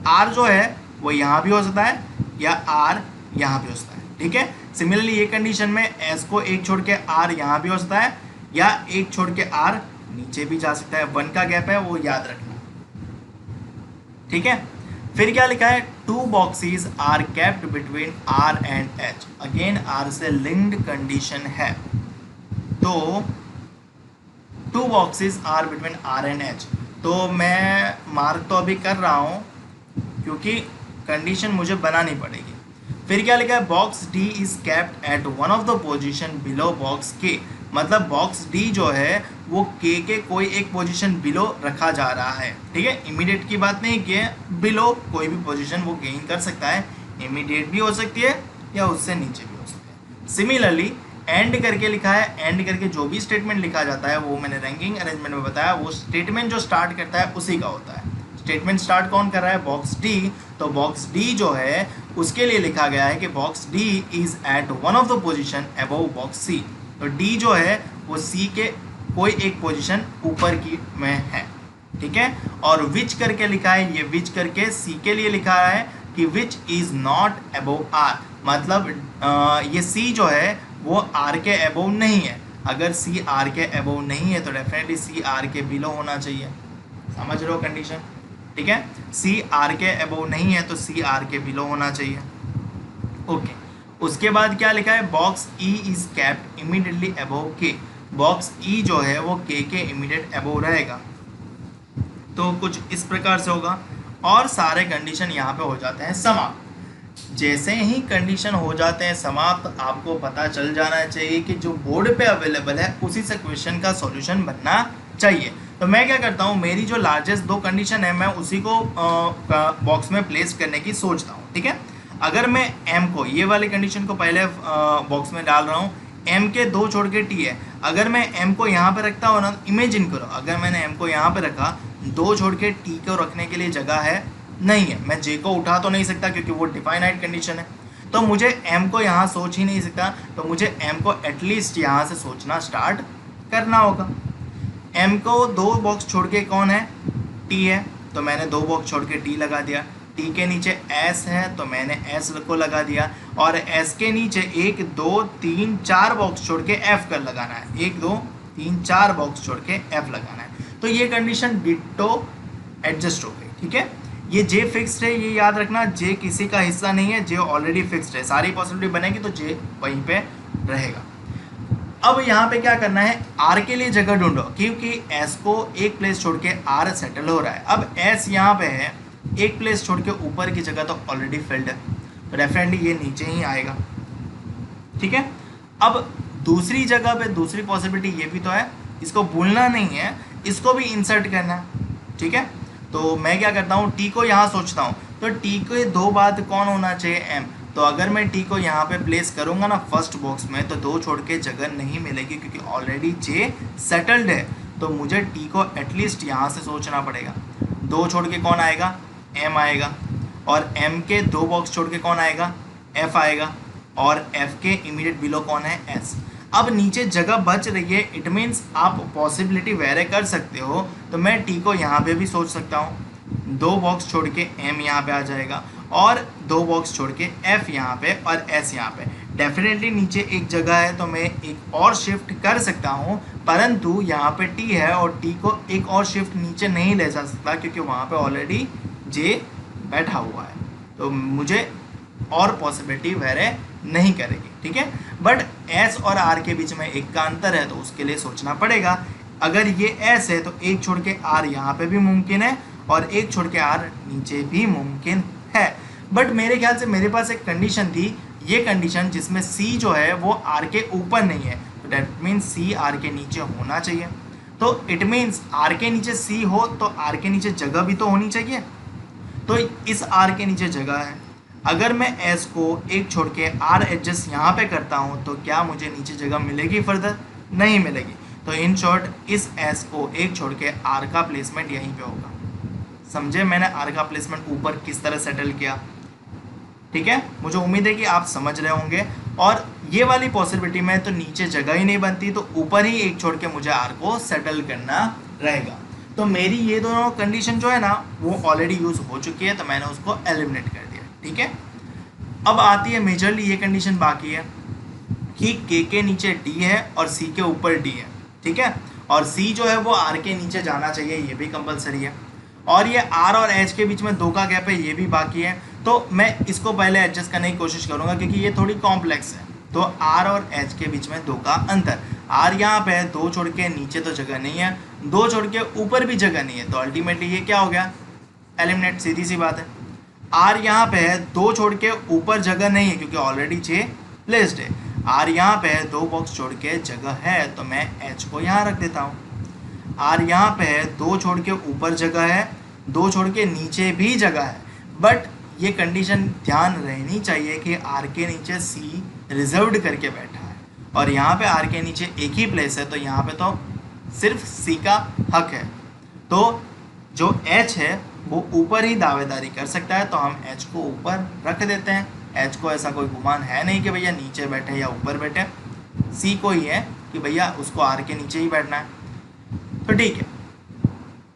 आर जो है वो यहाँ भी हो सकता है या आर यहाँ भी हो सकता है। ठीक है, सिमिलरली ये कंडीशन में एस को एक छोड़ के आर यहाँ भी हो सकता है या एक छोड़ के आर नीचे भी जा सकता है, 1 का गैप है वो याद रखना, ठीक है। फिर क्या लिखा है, 2 boxes are kept between R and H, again R से लिंक्ड कंडीशन है, तो 2 boxes are between R and H, तो मैं मार्क तो अभी कर रहा हूँ क्योंकि कंडीशन मुझे बनानी पड़ेगी। फिर क्या लिखा है, box D is kept at one of the position below box के, मतलब बॉक्स डी जो है वो के कोई एक पोजीशन बिलो रखा जा रहा है, ठीक है। इमीडिएट की बात नहीं की है, बिलो कोई भी पोजीशन वो गेन कर सकता है, इमीडिएट भी हो सकती है या उससे नीचे भी हो सकती है। सिमिलरली एंड करके लिखा है, एंड करके जो भी स्टेटमेंट लिखा जाता है वो मैंने रैंकिंग अरेंजमेंट में बताया, वो स्टेटमेंट जो स्टार्ट करता है उसी का होता है। स्टेटमेंट स्टार्ट कौन कर रहा है, बॉक्स डी, तो बॉक्स डी जो है उसके लिए लिखा गया है कि box D is at one of the position above box C, तो डी जो है वो सी के कोई एक पोजीशन ऊपर की में है, ठीक है। और विच करके लिखा है, ये विच करके सी के लिए लिखा है कि which is not above R, मतलब ये सी जो है वो आर के अबव नहीं है, अगर सी आर के अबव नहीं है तो डेफिनेटली सी आर के बिलो होना चाहिए, समझ रहे हो कंडीशन, ठीक है। सी आर के अबव नहीं है तो सी आर के बिलो होना चाहिए, ओके। उसके बाद क्या लिखा है, box E is kept immediately above के, बॉक्स ई जो है वो के इमीडिएट अबव रहेगा, तो कुछ इस प्रकार से होगा। और सारे कंडीशन यहाँ पे हो जाते हैं समाप्त। जैसे ही कंडीशन हो जाते हैं समाप्त, आपको पता चल जाना चाहिए कि जो बोर्ड पे अवेलेबल है उसी से क्वेश्चन का सॉल्यूशन बनना चाहिए। तो मैं क्या करता हूँ, मेरी जो लार्जेस्ट 2 कंडीशन है मैं उसी को बॉक्स में प्लेस करने की सोचता हूँ, ठीक है। अगर मैं एम को, ये वाली कंडीशन को पहले बॉक्स में डाल रहा हूँ, एम के 2 छोड़ के टी है, अगर मैं एम को यहाँ पे रखता हूँ ना, इमेजिन करो अगर मैंने एम को यहाँ पे रखा, 2 छोड़ के टी को रखने के लिए जगह है नहीं है, मैं जे को उठा तो नहीं सकता क्योंकि वो डिफाइनाइट कंडीशन है, तो मुझे एम को यहाँ सोच ही नहीं सकता, तो मुझे एम को एटलीस्ट यहाँ से सोचना स्टार्ट करना होगा। एम को 2 बॉक्स छोड़ के कौन है, टी है, तो मैंने 2 बॉक्स छोड़ के टी लगा दिया, टी के नीचे एस है तो मैंने एस को लगा दिया, और एस के नीचे 1 2 3 4 बॉक्स छोड़ के एफ कर लगाना है, 1 2 3 4 बॉक्स छोड़ के एफ लगाना है, तो ये कंडीशन डिट्टो एडजस्ट हो गई, ठीक है। ये जे फिक्स्ड है, ये याद रखना, जे किसी का हिस्सा नहीं है, जे ऑलरेडी फिक्स्ड है, सारी पॉसिबिलिटी बनेगी तो जे वहीं पे रहेगा। अब यहाँ पे क्या करना है, आर के लिए जगह ढूंढो, क्योंकि एस को एक प्लेस छोड़ के आर सेटल हो रहा है। अब एस यहाँ पे है, एक प्लेस छोड़ के ऊपर की जगह तो ऑलरेडी फिल्ड है, तो डेफिनेटली ये नीचे ही आएगा, ठीक है। अब दूसरी जगह पे दूसरी पॉसिबिलिटी ये भी तो है, इसको भूलना नहीं है, इसको भी इंसर्ट करना, ठीक है। तो मैं क्या करता हूँ, टी को यहाँ सोचता हूँ, तो टी के 2 बाद कौन होना चाहिए, एम, तो अगर मैं टी को यहाँ पे प्लेस करूँगा ना फर्स्ट बॉक्स में, तो 2 छोड़ के जगह नहीं मिलेगी क्योंकि ऑलरेडी जे सेटल्ड है, तो मुझे टी को एटलीस्ट यहाँ से सोचना पड़ेगा। 2 छोड़ के कौन आएगा, एम आएगा, और एम के 2 बॉक्स छोड़ के कौन आएगा, एफ आएगा, और एफ के इमीडिएट बिलो कौन है, एस। अब नीचे जगह बच रही है, इट मीन्स आप पॉसिबिलिटी वेरे कर सकते हो, तो मैं टी को यहाँ पे भी सोच सकता हूँ, 2 बॉक्स छोड़ के एम यहाँ पे आ जाएगा, और 2 बॉक्स छोड़ के एफ यहाँ पे और एस यहाँ पे। डेफिनेटली नीचे एक जगह है तो मैं एक और शिफ्ट कर सकता हूँ, परंतु यहाँ पे टी है और टी को एक और शिफ्ट नीचे नहीं ले जा सकता क्योंकि वहाँ पे ऑलरेडी जे बैठा हुआ है, तो मुझे और पॉसिबिलिटी वेरे नहीं करेगी, ठीक है। बट एस और आर के बीच में एक का अंतर है तो उसके लिए सोचना पड़ेगा। अगर ये एस है तो एक छोड़ के आर यहाँ पे भी मुमकिन है और एक छोड़ के आर नीचे भी मुमकिन है। बट मेरे ख्याल से मेरे पास एक कंडीशन थी, ये कंडीशन जिसमें सी जो है वो आर के ऊपर नहीं है, तो डेट मीन्स सी आर के नीचे होना चाहिए, तो इट मीन्स आर के नीचे सी हो तो आर के नीचे जगह भी तो होनी चाहिए, तो इस आर के नीचे जगह है। अगर मैं एस को एक छोड़ के आर एडजस्ट यहाँ पे करता हूँ तो क्या मुझे नीचे जगह मिलेगी, फर्दर नहीं मिलेगी, तो इन शॉर्ट इस एस को एक छोड़ के आर का प्लेसमेंट यहीं पे होगा। समझे मैंने आर का प्लेसमेंट ऊपर किस तरह सेटल किया, ठीक है। मुझे उम्मीद है कि आप समझ रहे होंगे। और ये वाली पॉसिबिलिटी में तो नीचे जगह ही नहीं बनती, तो ऊपर ही एक छोड़ के मुझे आर को सेटल करना रहेगा। तो मेरी ये दोनों कंडीशन जो है ना वो ऑलरेडी यूज़ हो चुकी है, तो मैंने उसको एलिमिनेट कर दिया, ठीक है। अब आती है मेजरली ये कंडीशन बाकी है कि के नीचे डी है और सी के ऊपर डी है, ठीक है। और सी जो है वो आर के नीचे जाना चाहिए, ये भी कंपलसरी है। और ये आर और एच के बीच में 2 का गैप है, ये भी बाकी है। तो मैं इसको पहले एडजस्ट करने की कोशिश करूंगा क्योंकि ये थोड़ी कॉम्प्लेक्स है। तो आर और एच के बीच में 2 का अंतर, आर यहाँ पे है, 2 छोड़ के नीचे तो जगह नहीं है, 2 छोड़ के ऊपर भी जगह नहीं है, तो अल्टीमेटली ये क्या हो गया, एलिमिनेट, सीधी सी बात है। आर यहाँ पे है, 2 छोड़ के ऊपर जगह नहीं है क्योंकि ऑलरेडी 6 प्लेस्ड है। आर यहाँ पे है, 2 बॉक्स छोड़ के जगह है, तो मैं एच को यहाँ रख देता हूँ। आर यहाँ पे है, 2 छोड़ के ऊपर जगह है, 2 छोड़ के नीचे भी जगह है, बट ये कंडीशन ध्यान रहनी चाहिए कि आर के नीचे सी रिजर्व्ड करके बैठा है और यहाँ पे आर के नीचे एक ही प्लेस है, तो यहाँ पे तो सिर्फ सी का हक है। तो जो एच है वो ऊपर ही दावेदारी कर सकता है, तो हम एच को ऊपर रख देते हैं। एच को ऐसा कोई गुमान है नहीं कि भैया नीचे बैठे या ऊपर बैठे, सी को ही है कि भैया उसको आर के नीचे ही बैठना है। तो ठीक है,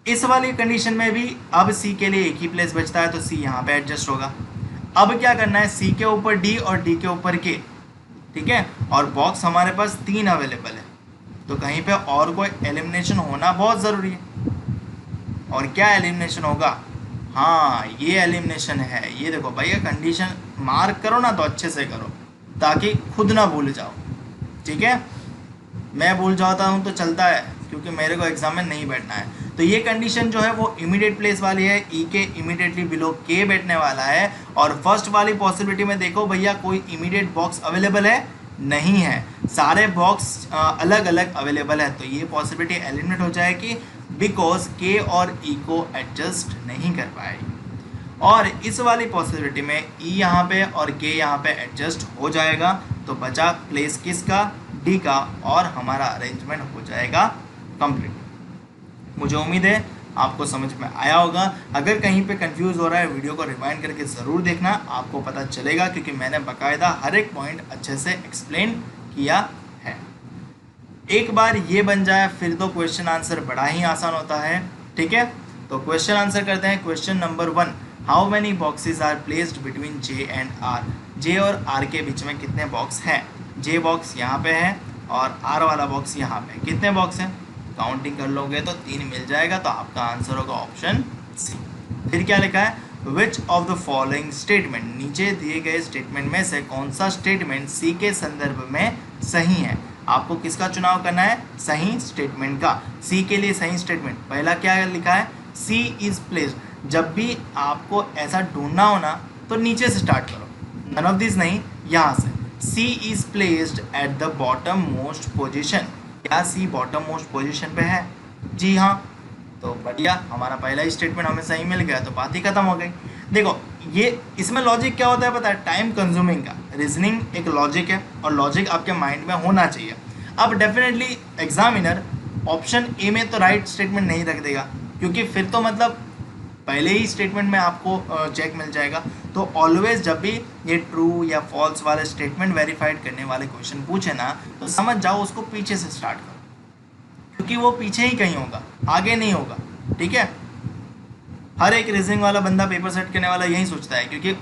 इस वाली कंडीशन में भी अब सी के लिए एक ही प्लेस बचता है, तो सी यहाँ पे एडजस्ट होगा। अब क्या करना है, सी के ऊपर डी और डी के ऊपर के, ठीक है। और बॉक्स हमारे पास 3 अवेलेबल है, तो कहीं पे और कोई एलिमिनेशन होना बहुत ज़रूरी है। और क्या एलिमिनेशन होगा, हाँ ये एलिमिनेशन है। ये देखो भैया, कंडीशन मार्क करो ना तो अच्छे से करो ताकि खुद ना भूल जाओ, ठीक है। मैं भूल जाता हूँ तो चलता है क्योंकि मेरे को एग्जाम में नहीं बैठना है। तो ये कंडीशन जो है वो इमीडिएट प्लेस वाली है, ई के इमीडिएटली बिलो के बैठने वाला है। और फर्स्ट वाली पॉसिबिलिटी में देखो भैया, कोई इमीडिएट बॉक्स अवेलेबल है नहीं है, सारे बॉक्स अलग अलग अवेलेबल है, तो ये पॉसिबिलिटी एलिमिनेट हो जाएगी बिकॉज के और ई को एडजस्ट नहीं कर पाएगी। और इस वाली पॉसिबिलिटी में ई यहाँ पे और के यहाँ पे एडजस्ट हो जाएगा, तो बचा प्लेस किसका, डी का, और हमारा अरेंजमेंट हो जाएगा कंप्लीट। मुझे उम्मीद है आपको समझ में आया होगा। अगर कहीं पे कंफ्यूज हो रहा है, वीडियो को रिवाइंड करके ज़रूर देखना, आपको पता चलेगा क्योंकि मैंने बाकायदा हर एक पॉइंट अच्छे से एक्सप्लेन किया है। एक बार ये बन जाए फिर तो क्वेश्चन आंसर बड़ा ही आसान होता है, ठीक है। तो क्वेश्चन आंसर करते हैं। Question number 1, how many boxes are placed between J and R. J और आर के बीच में कितने बॉक्स हैं। जे बॉक्स यहाँ पे है और आर वाला बॉक्स यहाँ पे, कितने बॉक्स हैं, काउंटिंग कर लोगे तो 3 मिल जाएगा, तो आपका आंसर होगा ऑप्शन सी। फिर क्या लिखा है, which of the following statement, नीचे दिए गए स्टेटमेंट में से कौन सा स्टेटमेंट सी के संदर्भ में सही है। आपको किसका चुनाव करना है, सही स्टेटमेंट का। सी के लिए सही स्टेटमेंट पहला क्या लिखा है, सी इज प्लेस्ड। जब भी आपको ऐसा ढूंढना हो ना तो नीचे से स्टार्ट करो, नन ऑफ दिस नहीं, यहाँ से। C is placed at the bottom most position. क्या सी बॉटम मोस्ट पोजीशन पे है, जी हाँ, तो बढ़िया, हमारा पहला ही स्टेटमेंट हमें सही मिल गया, तो बात ही खत्म हो गई। देखो ये इसमें लॉजिक क्या होता है पता है, टाइम कंज्यूमिंग का। रीजनिंग एक लॉजिक है और लॉजिक आपके माइंड में होना चाहिए। अब डेफिनेटली एग्जामिनर ऑप्शन ए में तो राइट स्टेटमेंट नहीं रख देगा क्योंकि फिर तो मतलब पहले ही स्टेटमेंट में आपको चेक मिल जाएगा। तो ऑलवेज जब भी ये ट्रू या फॉल्स वाले स्टेटमेंट वेरीफाइड करने वाले क्वेश्चन पूछे ना, तो समझ जाओ उसको पीछे से स्टार्ट करो क्योंकि वो पीछे ही कहीं होगा, आगे नहीं होगा, ठीक है। हर एक रीजनिंग वाला बंदा, पेपर सेट करने वाला यही सोचता है क्योंकि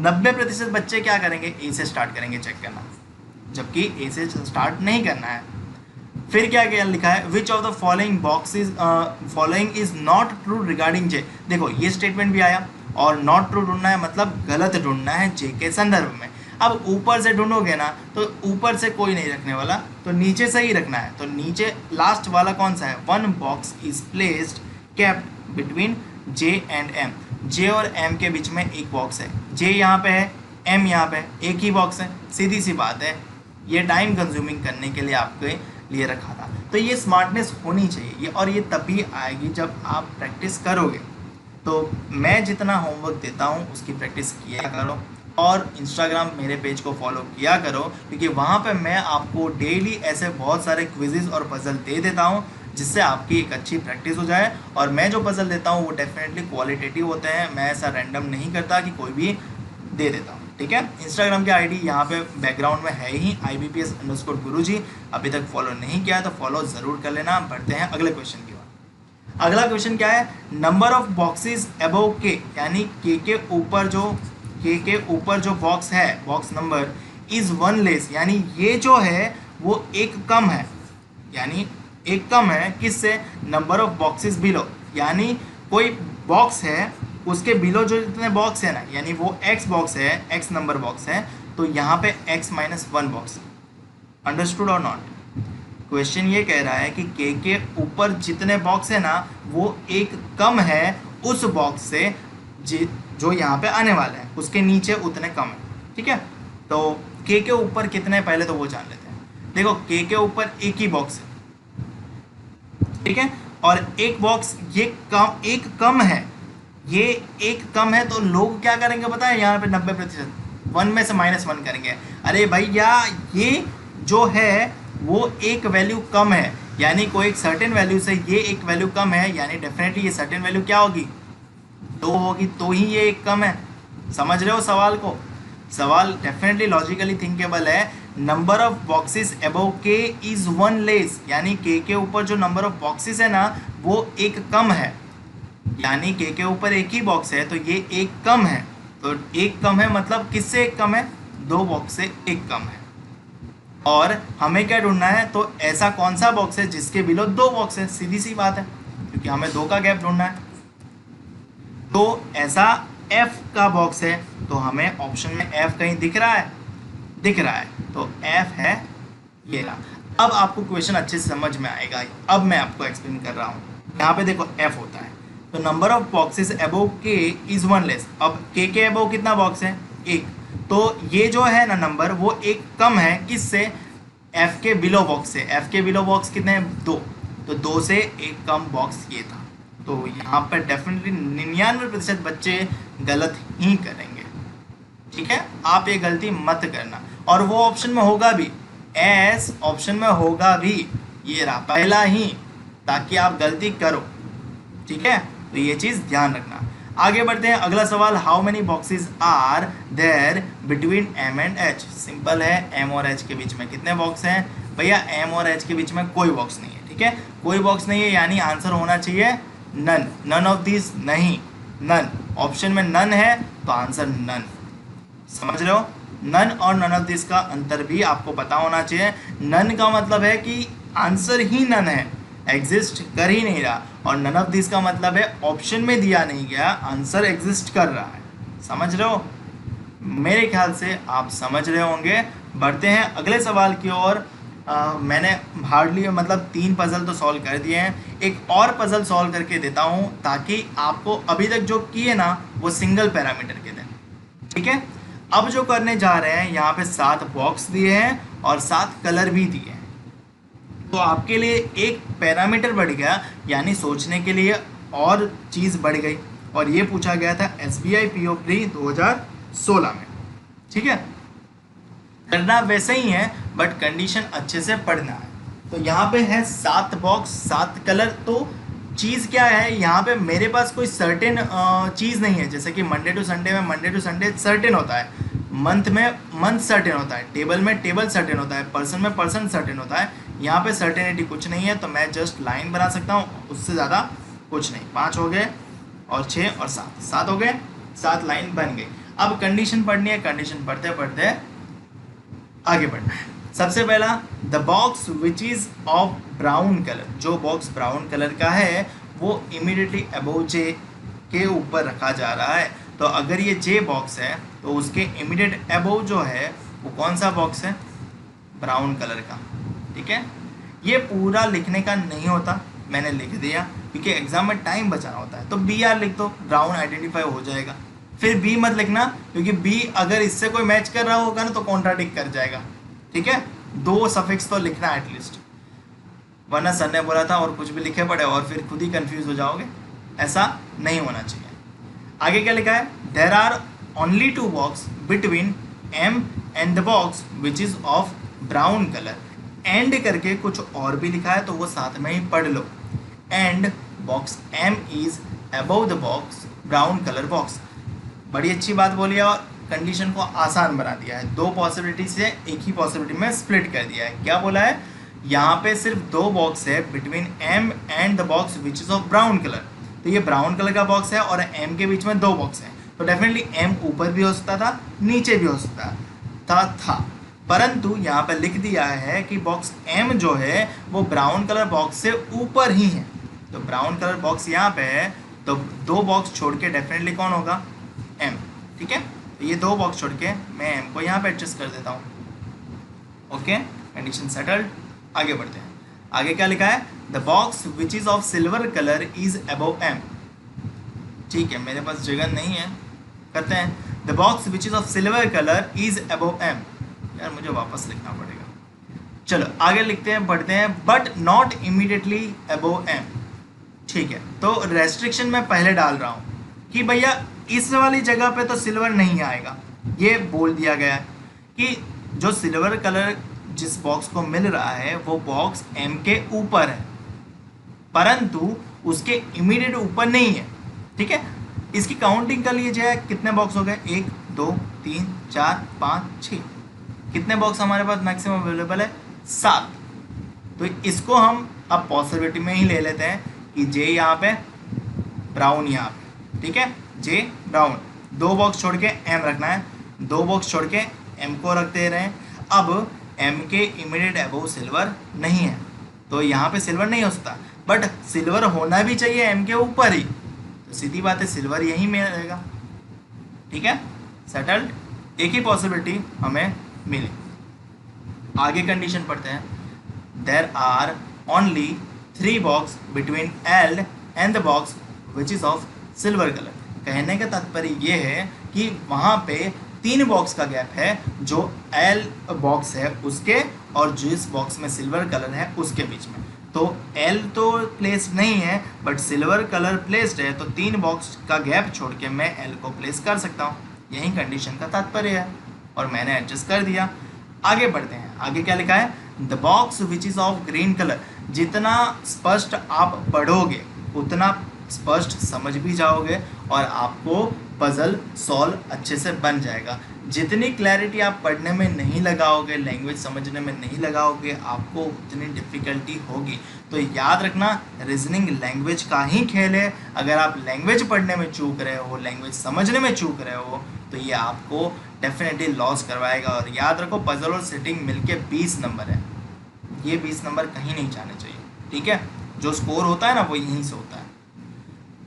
90% बच्चे क्या करेंगे, ए से स्टार्ट करेंगे चेक करना, जबकि ए से स्टार्ट नहीं करना है। फिर क्या क्या लिखा है, which of the following is not true regarding J. देखो ये स्टेटमेंट भी आया और नॉट ट्रू ढूंढना है, मतलब गलत ढूंढना है जे के संदर्भ में। अब ऊपर से ढूंढोगे ना तो ऊपर से कोई नहीं रखने वाला, तो नीचे से ही रखना है। तो नीचे लास्ट वाला कौन सा है, 1 box is placed kept between J and M. J और एम के बीच में एक बॉक्स है, जे यहाँ पे है, एम यहाँ पे, एक ही बॉक्स है, सीधी सी बात है। ये टाइम कंज्यूमिंग करने के लिए आपके लिए रखा था, तो ये स्मार्टनेस होनी चाहिए ये, और ये तभी आएगी जब आप प्रैक्टिस करोगे। तो मैं जितना होमवर्क देता हूँ उसकी प्रैक्टिस किया करो और इंस्टाग्राम मेरे पेज को फॉलो किया करो क्योंकि वहाँ पे मैं आपको डेली ऐसे बहुत सारे क्विज़ेस और पज़ल दे देता हूँ जिससे आपकी एक अच्छी प्रैक्टिस हो जाए। और मैं जो पज़ल देता हूँ वो डेफिनेटली क्वालिटेटिव होते हैं, मैं ऐसा रैंडम नहीं करता कि कोई भी दे देता हूँ, ठीक है। इंस्टाग्राम की आईडी यहाँ पे बैकग्राउंड में है ही, IBPS_गुरुजी। अभी तक फॉलो नहीं किया तो फॉलो ज़रूर कर लेना। बढ़ते हैं अगले क्वेश्चन की ओर। अगला क्वेश्चन क्या है, नंबर ऑफ बॉक्सेस अबव के, यानी के ऊपर जो बॉक्स है, बॉक्स नंबर इज 1 लेस, यानी ये जो है वो एक कम है। यानी एक कम है किससे, नंबर ऑफ बॉक्सेस बिलो, यानी कोई बॉक्स है उसके बिलो जो जितने बॉक्स है ना, यानी वो x बॉक्स है, x नंबर बॉक्स है, तो यहाँ पे x-1 बॉक्स। अंडरस्टूड और नॉट? क्वेश्चन ये कह रहा है कि के ऊपर जितने बॉक्स है ना वो एक कम है उस बॉक्स से जो यहाँ पे आने वाला है, उसके नीचे उतने कम है। ठीक है, तो के ऊपर कितने पहले तो वो जान लेते हैं। देखो के ऊपर एक ही बॉक्स है, ठीक है, और एक बॉक्स ये कम, एक कम है, ये एक कम है, तो लोग क्या करेंगे पता है, यहाँ पे 90% 1 में से -1 करेंगे। अरे भैया ये जो है वो एक वैल्यू कम है, यानी कोई एक सर्टेन वैल्यू से ये एक वैल्यू कम है, यानी डेफिनेटली ये सर्टेन वैल्यू क्या होगी, 2 होगी, तो ही ये एक कम है। समझ रहे हो सवाल को? सवाल डेफिनेटली लॉजिकली थिंकेबल है। नंबर ऑफ बॉक्सेस अबव के इज 1 लेस, यानी के ऊपर जो नंबर ऑफ बॉक्सेस है ना वो एक कम है, यानी के ऊपर एक ही बॉक्स है तो ये एक कम है। तो एक कम है मतलब किससे एक कम है, 2 बॉक्स से एक कम है। और हमें क्या ढूंढना है, तो ऐसा कौन सा बॉक्स है जिसके बिलो 2 बॉक्स है, सीधी सी बात है, क्योंकि हमें 2 का गैप ढूंढना है। तो ऐसा F का बॉक्स है, तो हमें ऑप्शन में F कहीं दिख रहा है, दिख रहा है, तो F है ये रहा। अब आपको क्वेश्चन अच्छे से समझ में आएगा। अब मैं आपको एक्सप्लेन कर रहा हूँ। यहाँ पे देखो F होता है, तो नंबर ऑफ बॉक्सेस अबव के इज 1 लेस। अब के अबव कितना बॉक्स है, एक, तो ये जो है ना नंबर वो एक कम है किससे, F के बिलो बॉक्स से। F के बिलो बॉक्स कितने हैं, 2, तो 2 से एक कम बॉक्स ये था। तो यहाँ पर डेफिनेटली 99% बच्चे गलत ही करेंगे। ठीक है, आप ये गलती मत करना, और वो ऑप्शन में होगा भी, एस ऑप्शन में होगा भी, ये रहा पहला ही, ताकि आप गलती करो। ठीक है, तो ये चीज़ ध्यान रखना। आगे बढ़ते हैं, अगला सवाल, how many boxes are there between M and H. Simple है, एम और एच के बीच में कितने बॉक्स हैं भैया, एम और एच के बीच में कोई बॉक्स नहीं है। ठीक है, कोई बॉक्स नहीं है, यानी आंसर होना चाहिए नन, नन ऑफ दिस, नहीं नन, ऑप्शन में नन है तो आंसर नन। समझ रहे हो, नन और नन ऑफ दिस का अंतर भी आपको पता होना चाहिए। नन का मतलब है कि आंसर ही नन है, एग्जिस्ट कर ही नहीं रहा, और नन ऑफ दिस का मतलब है ऑप्शन में दिया नहीं गया, आंसर एग्जिस्ट कर रहा है। समझ रहे हो, मेरे ख्याल से आप समझ रहे होंगे। बढ़ते हैं अगले सवाल की ओर। मैंने हार्डली मतलब 3 पजल तो सॉल्व कर दिए हैं, एक और पजल सॉल्व करके देता हूँ ताकि आपको अभी तक जो किए ना वो सिंगल पैरामीटर के दें। ठीक है, अब जो करने जा रहे हैं, यहाँ पे 7 बॉक्स दिए हैं और 7 कलर भी दिए हैं, तो आपके लिए एक पैरामीटर बढ़ गया, यानी सोचने के लिए और चीज़ बढ़ गई। और ये पूछा गया था SBI PO प्री 2016 में। ठीक है, करना वैसे ही है बट कंडीशन अच्छे से पढ़ना है। तो यहाँ पे है 7 बॉक्स 7 कलर। तो चीज़ क्या है, यहाँ पे मेरे पास कोई सर्टेन चीज़ नहीं है, जैसे कि मंडे टू संडे सर्टेन होता है, मंथ में मंथ सर्टेन होता है, टेबल में टेबल सर्टेन होता है, पर्सन में पर्सन सर्टेन होता है। यहाँ पे सर्टेनिटी कुछ नहीं है, तो मैं जस्ट लाइन बना सकता हूँ, उससे ज़्यादा कुछ नहीं। 5 हो गए और 6 और 7 हो गए, 7 लाइन बन गई। अब कंडीशन पढ़नी है, कंडीशन पढ़ते पढ़ते आगे बढ़ना है। सबसे पहला, the box which is of brown colour, जो बॉक्स ब्राउन कलर का है वो इमीडिएटली अबव जे के ऊपर रखा जा रहा है। तो अगर ये जे बॉक्स है तो उसके इमीडिएट अबव जो है वो कौन सा बॉक्स है, ब्राउन कलर का। ठीक है, ये पूरा लिखने का नहीं होता, मैंने लिख दिया क्योंकि एग्जाम में टाइम बचाना होता है। तो BR लिख दो, ब्राउन आइडेंटिफाई हो जाएगा। फिर B मत लिखना, क्योंकि B अगर इससे कोई मैच कर रहा होगा ना तो कॉन्ट्राडिक्ट कर जाएगा। ठीक है, 2 सफिक्स तो लिखना एटलीस्ट, वरना सर ने बोला था और कुछ भी लिखे पड़े और फिर खुद ही कंफ्यूज हो जाओगे, ऐसा नहीं होना चाहिए। आगे क्या लिखा है, there are only 2 box between M and the box which is of brown colour. And करके कुछ और भी लिखा है तो वो साथ में ही पढ़ लो। And box M is above the box brown colour box. बड़ी अच्छी बात बोली है और कंडीशन को आसान बना दिया है। 2 पॉसिबिलिटी से एक ही पॉसिबिलिटी में स्प्लिट कर दिया है। क्या बोला है, यहाँ पे सिर्फ 2 बॉक्स है between M and the box which is of brown colour. तो ये ब्राउन कलर का बॉक्स है और M के बीच में 2 बॉक्स हैं, तो डेफिनेटली M ऊपर भी हो सकता था, नीचे भी हो सकता था। परंतु यहाँ पे लिख दिया है कि बॉक्स एम जो है वो ब्राउन कलर बॉक्स से ऊपर ही है। तो ब्राउन कलर बॉक्स यहाँ पे है, तो दो बॉक्स छोड़ के डेफिनेटली कौन होगा, एम। ठीक है, तो ये दो बॉक्स छोड़ के मैं एम को यहाँ पे एडजस्ट कर देता हूँ। Okay, condition settled. आगे बढ़ते हैं। आगे क्या लिखा है, the box which is of silver colour is above M. ठीक है, मेरे पास जगह नहीं है, करते हैं the box which is of silver colour is above M. यार मुझे वापस लिखना पड़ेगा, चलो आगे लिखते हैं, बढ़ते हैं। But not immediately above M. ठीक है, तो रेस्ट्रिक्शन मैं पहले डाल रहा हूँ कि भैया इस वाली जगह पे तो सिल्वर नहीं आएगा। ये बोल दिया गया है कि जो सिल्वर कलर जिस बॉक्स को मिल रहा है वो बॉक्स एम के ऊपर है, परंतु उसके इमीडिएट ऊपर नहीं है। ठीक है, इसकी काउंटिंग कर लीजिए, कितने बॉक्स हो गए, 1 2 3 4 5 6। कितने बॉक्स हमारे पास मैक्सिमम अवेलेबल है, 7। तो इसको हम अब पॉसिबिलिटी में ही ले लेते हैं कि जे यहाँ पे, ब्राउन यहाँ पे। ठीक है, जे ब्राउन, दो बॉक्स छोड़ के एम रखना है, दो बॉक्स छोड़ के एम को रख दे रहे हैं। अब एम के इमीडिएट अबव सिल्वर नहीं है, तो यहाँ पे सिल्वर नहीं हो सकता, बट सिल्वर होना भी चाहिए एम के ऊपर ही, तो सीधी बात है सिल्वर यहीं में रहेगा। ठीक है, सेटल्ड, एक ही पॉसिबिलिटी हमें मिली। आगे कंडीशन पढ़ते हैं। There are only 3 box between L and the box which is of silver colour. कहने का तात्पर्य ये है कि वहाँ पे 3 बॉक्स का गैप है, जो एल बॉक्स है उसके और जिस बॉक्स में सिल्वर कलर है उसके बीच में। तो एल तो प्लेस नहीं है बट सिल्वर कलर प्लेस्ड है, तो 3 बॉक्स का गैप छोड़ के मैं एल को प्लेस कर सकता हूँ। यही कंडीशन का तात्पर्य है और मैंने एडजस्ट कर दिया। आगे बढ़ते हैं। आगे क्या लिखा है, the box which is of green colour. जितना स्पष्ट आप पढ़ोगे उतना स्पष्ट समझ भी जाओगे और आपको पजल सॉल्व अच्छे से बन जाएगा। जितनी क्लैरिटी आप पढ़ने में नहीं लगाओगे, लैंग्वेज समझने में नहीं लगाओगे, आपको उतनी डिफ़िकल्टी होगी। तो याद रखना, रीजनिंग लैंग्वेज का ही खेल है। अगर आप लैंग्वेज पढ़ने में चूक रहे हो, लैंग्वेज समझने में चूक रहे हो, तो ये आपको डेफिनेटली लॉस करवाएगा। और याद रखो, पजल और सिटिंग मिलके 20 नंबर है, ये 20 नंबर कहीं नहीं जाने चाहिए। ठीक है, जो स्कोर होता है ना वो यहीं से होता है।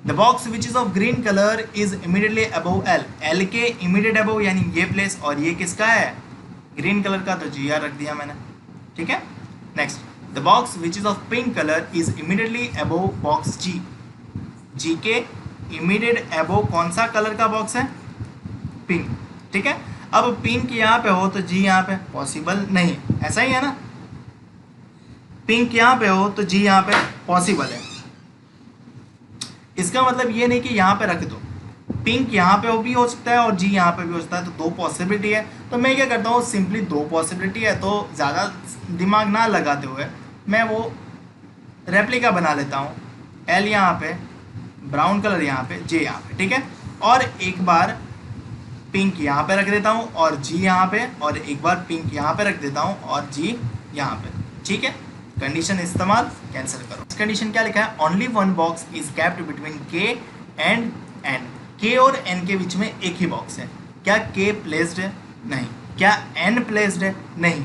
The box which is of green colour is immediately above L. L के इमीडिएट अबव यानी ये प्लेस, और ये किसका है, ग्रीन कलर का, तो जी आर रख दिया मैंने। ठीक है, next, the box which is of pink colour is immediately above box G. G के इमीडिएट अबव कौन सा कलर का बॉक्स है, पिंक। ठीक है, अब पिंक यहाँ पे हो तो जी यहाँ पे पॉसिबल नहीं, ऐसा ही है ना। पिंक यहाँ पे हो तो जी यहाँ पे पॉसिबल है। इसका मतलब ये नहीं कि यहाँ पे रख दो, पिंक यहाँ पे भी हो सकता है और जी यहाँ पे भी हो सकता है, तो 2 पॉसिबिलिटी है। तो मैं क्या करता हूँ, सिंपली 2 पॉसिबिलिटी है तो ज़्यादा दिमाग ना लगाते हुए मैं वो रेप्लिका बना लेता हूँ। एल यहाँ पे, ब्राउन कलर यहाँ पे, जे यहाँ पे। ठीक है, और एक बार पिंक यहाँ पे रख देता हूँ और जी यहाँ पे, और एक बार पिंक यहाँ पे रख देता हूँ और जी यहाँ पे। ठीक है, कंडीशन इस्तेमाल, कैंसिल करो। कंडीशन क्या लिखा है, only 1 box is kept between के एंड एन। के और एन के बीच में एक ही बॉक्स है। क्या के प्लेस्ड है, नहीं। क्या एन प्लेस्ड है, नहीं।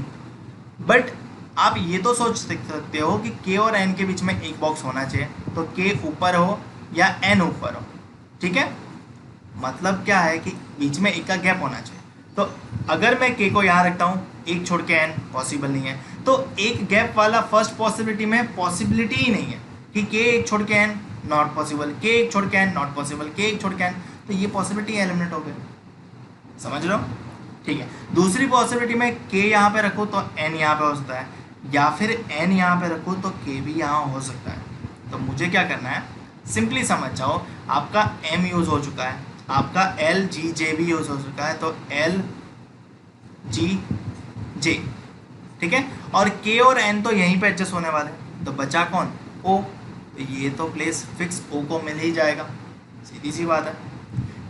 बट आप ये तो सोच सकते हो कि के और एन के बीच में एक बॉक्स होना चाहिए, तो के ऊपर हो या एन ऊपर हो। ठीक है, मतलब क्या है कि बीच में एक का गैप होना चाहिए। तो अगर मैं के को यहाँ रखता हूँ, एक छोड़ के एन, पॉसिबल नहीं है। तो एक गैप वाला फर्स्ट पॉसिबिलिटी में पॉसिबिलिटी ही नहीं है कि के एक छोड़ के एन नॉट पॉसिबल, के एक छोड़ के एन नॉट पॉसिबल, के एक छोड़ के एन, तो ये पॉसिबिलिटी एलिमिनेट हो गई। समझ रहे हो? ठीक है, दूसरी पॉसिबिलिटी में के यहाँ पे रखो तो एन यहाँ पे हो सकता है, या फिर एन यहाँ पे रखो तो के भी यहाँ हो सकता है। तो मुझे क्या करना है, सिंपली समझ जाओ, आपका एम यूज़ हो चुका है, आपका एल जी जे भी यूज़ हो चुका है, तो एल जी जे। ठीक है, और के और एन तो यहीं पे एडजस्ट होने वाले, तो बचा कौन, ओ। तो ये तो प्लेस फिक्स ओ को मिल ही जाएगा, सीधी सी बात है।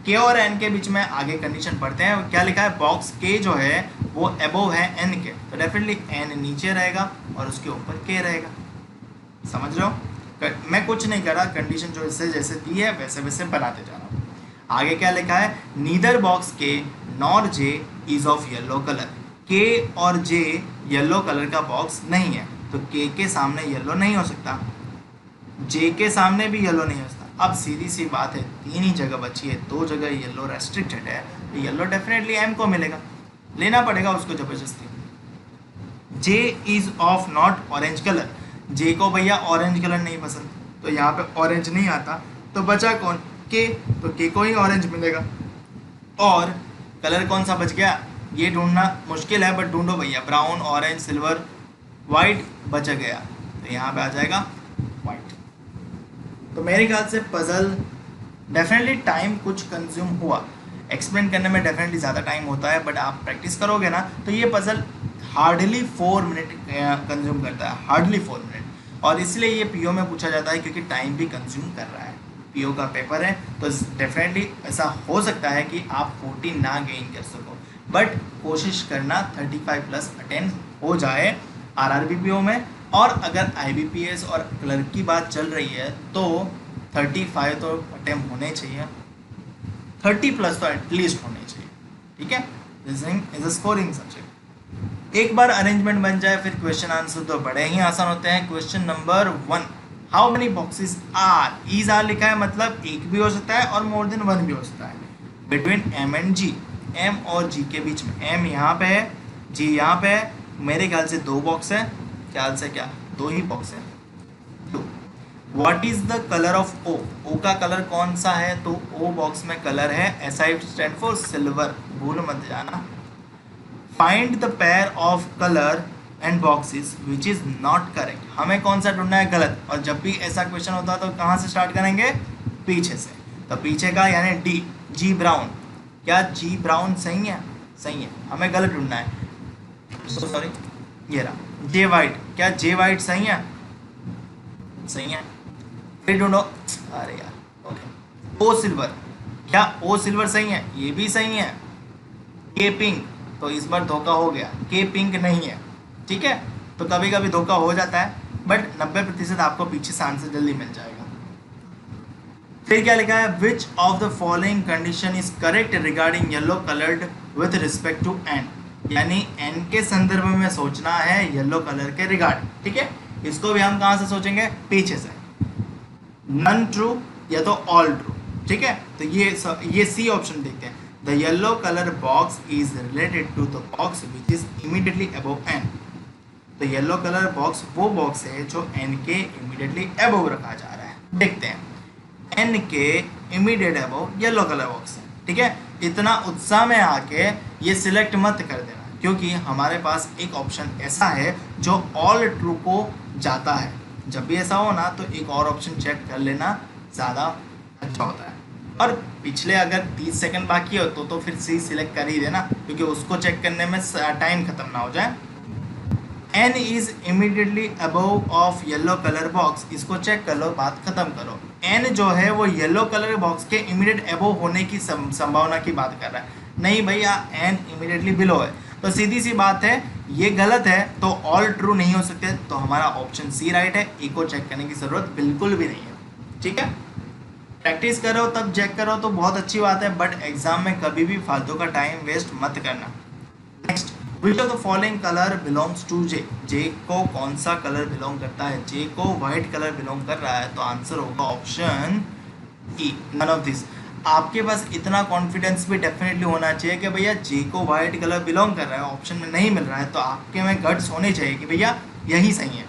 के और एन के बीच में आगे कंडीशन पढ़ते हैं। क्या लिखा है, बॉक्स के जो है वो अबोव है एन के, तो डेफिनेटली एन नीचे रहेगा और उसके ऊपर के रहेगा। समझ रहे हो? मैं कुछ नहीं कर रहा, कंडीशन जो इससे जैसे दी है वैसे वैसे बनाते जा रहा हूँ। आगे क्या लिखा है, नीदर बॉक्स के nor J is of yellow colour. के और जे येलो कलर का बॉक्स नहीं है, तो के सामने येलो नहीं हो सकता, जे के सामने भी येलो नहीं हो सकता। अब सीधी सी बात है, 3 ही जगह बची है, 2 जगह येलो रेस्ट्रिक्टेड है, तो येलो डेफिनेटली एम को मिलेगा, लेना पड़ेगा उसको ज़बरदस्ती। J is of not orange colour, J को भैया ऑरेंज कलर नहीं पसंद, तो यहाँ पे ऑरेंज नहीं आता, तो बचा कौन, के, तो के को ही ऑरेंज मिलेगा। और कलर कौन सा बच गया, ये ढूंढना मुश्किल है, बट ढूंढो भैया, ब्राउन, ऑरेंज, सिल्वर, वाइट बच गया, तो यहाँ पे आ जाएगा वाइट। तो मेरे ख्याल से पज़ल डेफिनेटली टाइम कुछ कंज्यूम हुआ, एक्सप्लेन करने में डेफिनेटली ज़्यादा टाइम होता है, बट आप प्रैक्टिस करोगे ना तो ये पज़ल हार्डली 4 मिनट कंज्यूम करता है, हार्डली 4 मिनट। और इसलिए ये पीओ में पूछा जाता है क्योंकि टाइम भी कंज्यूम कर रहा है, पीओ का पेपर है, तो डेफिनेटली ऐसा हो सकता है कि आप 40 ना गेन कर सको, बट कोशिश करना 35+ अटेंड हो जाए आरआरबी पीओ में। और अगर आईबीपीएस और क्लर्क की बात चल रही है तो 35 तो अटेम्प्ट होने चाहिए, 30+ तो एटलीस्ट होने चाहिए, ठीक है। Reasoning is a scoring subject. एक बार अरेंजमेंट बन जाए फिर क्वेश्चन आंसर तो बड़े ही आसान होते हैं। Question number 1, how many boxes are, is R लिखा है मतलब एक भी हो सकता है और मोर देन 1 भी हो सकता है, between M and G, M और जी के बीच में। एम यहाँ पे है, जी यहाँ पे है, मेरे ख्याल से 2 बॉक्स है, ख्याल से क्या 2 ही बॉक्स है। What is the colour of O, O का कलर कौन सा है, तो ओ बॉक्स में कलर है एसआई स्टैंड फॉर सिल्वर, भूल मत जाना। Find the pair of colour and boxes which is not correct, हमें कौन सा ढूंढना है, गलत। और जब भी ऐसा क्वेश्चन होता है तो कहाँ से स्टार्ट करेंगे, पीछे से, तो पीछे का यानी डी, जी ब्राउन, क्या जी ब्राउन सही है, सही है, हमें गलत ढूंढना है, सॉरी ये रहा जे वाइट, क्या जे वाइट सही है, सही है, फिर ढूंढो, अरे यार ओके, ओ सिल्वर, क्या ओ सिल्वर सही है, ये भी सही है। के पिंक, तो इस बार धोखा हो गया, के पिंक नहीं है, ठीक है, तो कभी कभी धोखा हो जाता है, बट 90% आपको पीछे से आंसर जल्दी मिल जाएगा। फिर क्या लिखा है, which of the following condition is correct regarding yellow coloured with respect to N, यानी एन के संदर्भ में सोचना है येलो कलर के रिगार्डिंग, ठीक है। इसको भी हम कहाँ से सोचेंगे, पीछे से, नन ट्रू या तो ऑल ट्रू, ठीक है। तो ये सी ऑप्शन देखते हैं, the yellow colour box is related to the box which is immediately above N, तो येलो कलर बॉक्स वो बॉक्स है जो एन के इमीडिएटली अबव रखा जा रहा है। देखते हैं, एन के immediate above yellow colour box है, ठीक है। इतना उत्साह में आके ये सिलेक्ट मत कर देना, क्योंकि हमारे पास एक ऑप्शन ऐसा है जो ऑल ट्रू को जाता है। जब भी ऐसा हो ना तो एक और ऑप्शन चेक कर लेना ज़्यादा अच्छा होता है। और पिछले अगर 30 सेकंड बाकी हो तो फिर सी सिलेक्ट कर ही देना, क्योंकि उसको चेक करने में टाइम खत्म ना हो जाए। N is immediately above of yellow colour box, इसको चेक कर लो, बात खत्म करो। एन जो है वो येलो कलर बॉक्स के इमीडिएट अबव होने की संभावना की बात कर रहा है, नहीं भैया एन इमीडिएटली बिलो है, तो सीधी सी बात है ये गलत है, तो ऑल ट्रू नहीं हो सकते, तो हमारा ऑप्शन सी राइट है। ई को चेक करने की ज़रूरत बिल्कुल भी नहीं है, ठीक है। प्रैक्टिस करो तब चेक करो तो बहुत अच्छी बात है, बट एग्जाम में कभी भी फालतू का टाइम वेस्ट मत करना। Next, which of the following colour belongs to J, J को कौन सा कलर बिलोंग करता है, जे को व्हाइट कलर बिलोंग कर रहा है, तो आंसर होगा option E, none of this. आपके पास इतना कॉन्फिडेंस भी डेफिनेटली होना चाहिए कि भैया जे को व्हाइट कलर बिलोंग कर रहा है, ऑप्शन में नहीं मिल रहा है, तो आपके में गट्स होने चाहिए कि भैया यही सही है,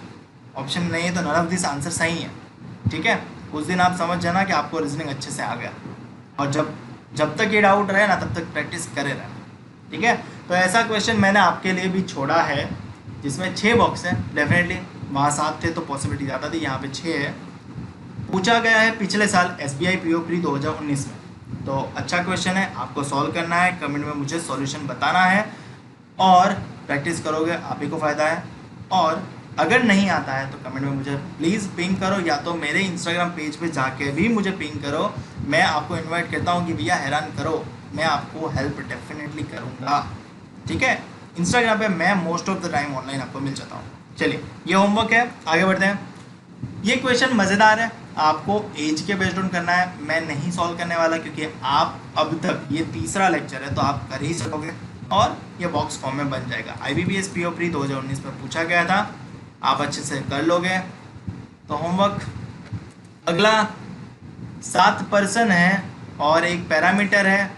ऑप्शन में नहीं है तो नन ऑफ दिस आंसर सही है, ठीक है। उस दिन आप समझ जाना कि आपको रीजनिंग अच्छे से आ गया, और जब तक ये डाउट रहे ना तब तक प्रैक्टिस करे रहना, ठीक है। तो ऐसा क्वेश्चन मैंने आपके लिए भी छोड़ा है जिसमें 6 बॉक्स है, डेफिनेटली वहाँ 7 थे तो पॉसिबिलिटी ज़्यादा थी, यहाँ पे 6 है। पूछा गया है पिछले साल SBI PO प्री 2019 में, तो अच्छा क्वेश्चन है, आपको सॉल्व करना है, कमेंट में मुझे सॉल्यूशन बताना है, और प्रैक्टिस करोगे आप ही को फ़ायदा है। और अगर नहीं आता है तो कमेंट में मुझे प्लीज़ पिंग करो, या तो मेरे इंस्टाग्राम पेज पे जाके भी मुझे पिंग करो। मैं आपको इन्वाइट करता हूँ कि भैया हैरान करो, मैं आपको हेल्प डेफिनेटली करूँगा, ठीक है। इंस्टाग्राम पे मैं most of the time online आपको मिल जाता हूँ। चलिए ये होमवर्क है, आगे बढ़ते हैं। ये क्वेश्चन मज़ेदार है, आपको एज के बेस्ड ऑन करना है, मैं नहीं सॉल्व करने वाला क्योंकि आप अब तक ये तीसरा लेक्चर है तो आप कर ही सकोगे, और ये बॉक्स फॉर्म में बन जाएगा। IBPS PO प्री 2019 में पूछा गया था, आप अच्छे से कर लोगे। तो होमवर्क अगला 7% है और एक पैरामीटर है,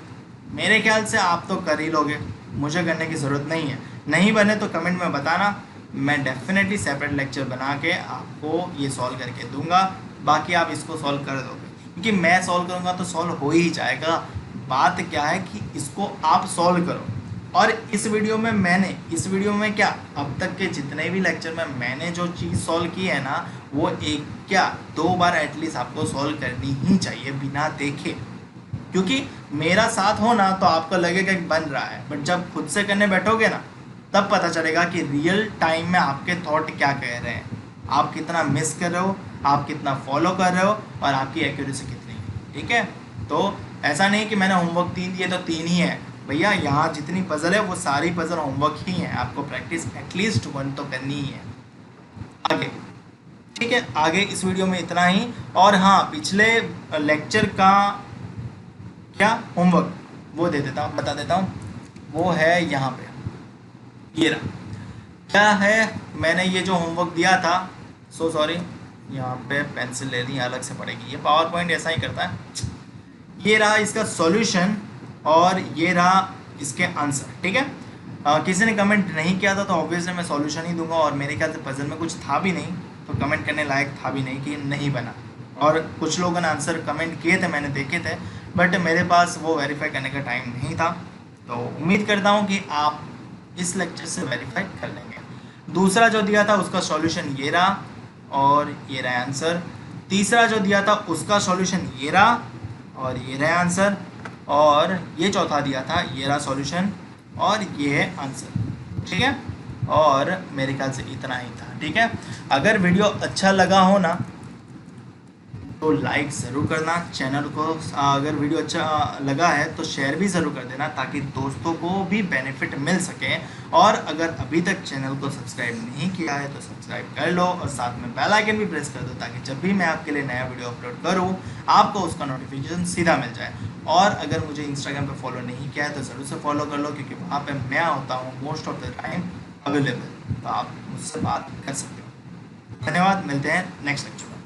मेरे ख्याल से आप तो कर ही लोगे, मुझे करने की ज़रूरत नहीं है। नहीं बने तो कमेंट में बताना, मैं डेफिनेटली सेपरेट लेक्चर बना के आपको ये सॉल्व करके दूंगा। बाकी आप इसको सॉल्व कर दोगे, क्योंकि मैं सॉल्व करूंगा तो सॉल्व हो ही जाएगा। बात क्या है कि इसको आप सॉल्व करो। और इस वीडियो में क्या अब तक के जितने भी लेक्चर में मैंने जो चीज़ सॉल्व की है ना, वो एक क्या 2 बार एटलीस्ट आपको सॉल्व करनी ही चाहिए बिना देखे, क्योंकि मेरा साथ हो ना तो आपको लगेगा कि बन रहा है, बट जब खुद से करने बैठोगे ना तब पता चलेगा कि रियल टाइम में आपके थॉट क्या कह रहे हैं, आप कितना मिस कर रहे हो, आप कितना फॉलो कर रहे हो और आपकी एक्यूरेसी कितनी है। ठीक है, तो ऐसा नहीं कि मैंने होमवर्क 3 दिए तो 3 ही है भैया, यहाँ जितनी पजल है वो सारी पजल होमवर्क ही है, आपको प्रैक्टिस एटलीस्ट 1 तो करनी ही है। आगे ठीक है, आगे इस वीडियो में इतना ही। और हाँ, पिछले लेक्चर का क्या होमवर्क वो दे देता हूँ, बता देता हूँ, वो है यहाँ पे, ये रहा। क्या है, मैंने ये जो होमवर्क दिया था, सो सॉरी, यहाँ पे पेंसिल ले ली, अलग से पड़ेगी, ये पावर पॉइंट ऐसा ही करता है। ये रहा इसका सॉल्यूशन और ये रहा इसके आंसर। ठीक है, किसी ने कमेंट नहीं किया था तो ऑब्वियसली मैं सॉल्यूशन ही दूंगा, और मेरे ख्याल से पजल में कुछ था भी नहीं तो कमेंट करने लायक था भी नहीं कि नहीं बना। और कुछ लोगों ने आंसर कमेंट किए थे, मैंने देखे थे, बट मेरे पास वो वेरीफाई करने का टाइम नहीं था। तो उम्मीद करता हूँ कि आप इस लेक्चर से वेरीफाई कर लेंगे। दूसरा जो दिया था उसका सॉल्यूशन ये रहा और ये रहा आंसर। तीसरा जो दिया था उसका सॉल्यूशन ये रहा और ये रहा आंसर। और ये चौथा दिया था, ये रहा सॉल्यूशन और ये है आंसर। ठीक है, और मेरे ख्याल से इतना ही था। ठीक है, अगर वीडियो अच्छा लगा हो ना तो लाइक ज़रूर करना चैनल को, अगर वीडियो अच्छा लगा है तो शेयर भी ज़रूर कर देना ताकि दोस्तों को भी बेनिफिट मिल सके। और अगर अभी तक चैनल को सब्सक्राइब नहीं किया है तो सब्सक्राइब कर लो और साथ में बेल आइकन भी प्रेस कर दो ताकि जब भी मैं आपके लिए नया वीडियो अपलोड करूँ आपको उसका नोटिफिकेशन सीधा मिल जाए। और अगर मुझे इंस्टाग्राम पर फॉलो नहीं किया है तो ज़रूर से फॉलो कर लो, क्योंकि वहाँ पर मैं होता हूँ most of the time available, तो आप मुझसे बात कर सकते हो। धन्यवाद, मिलते हैं नेक्स्ट लेक्चर में।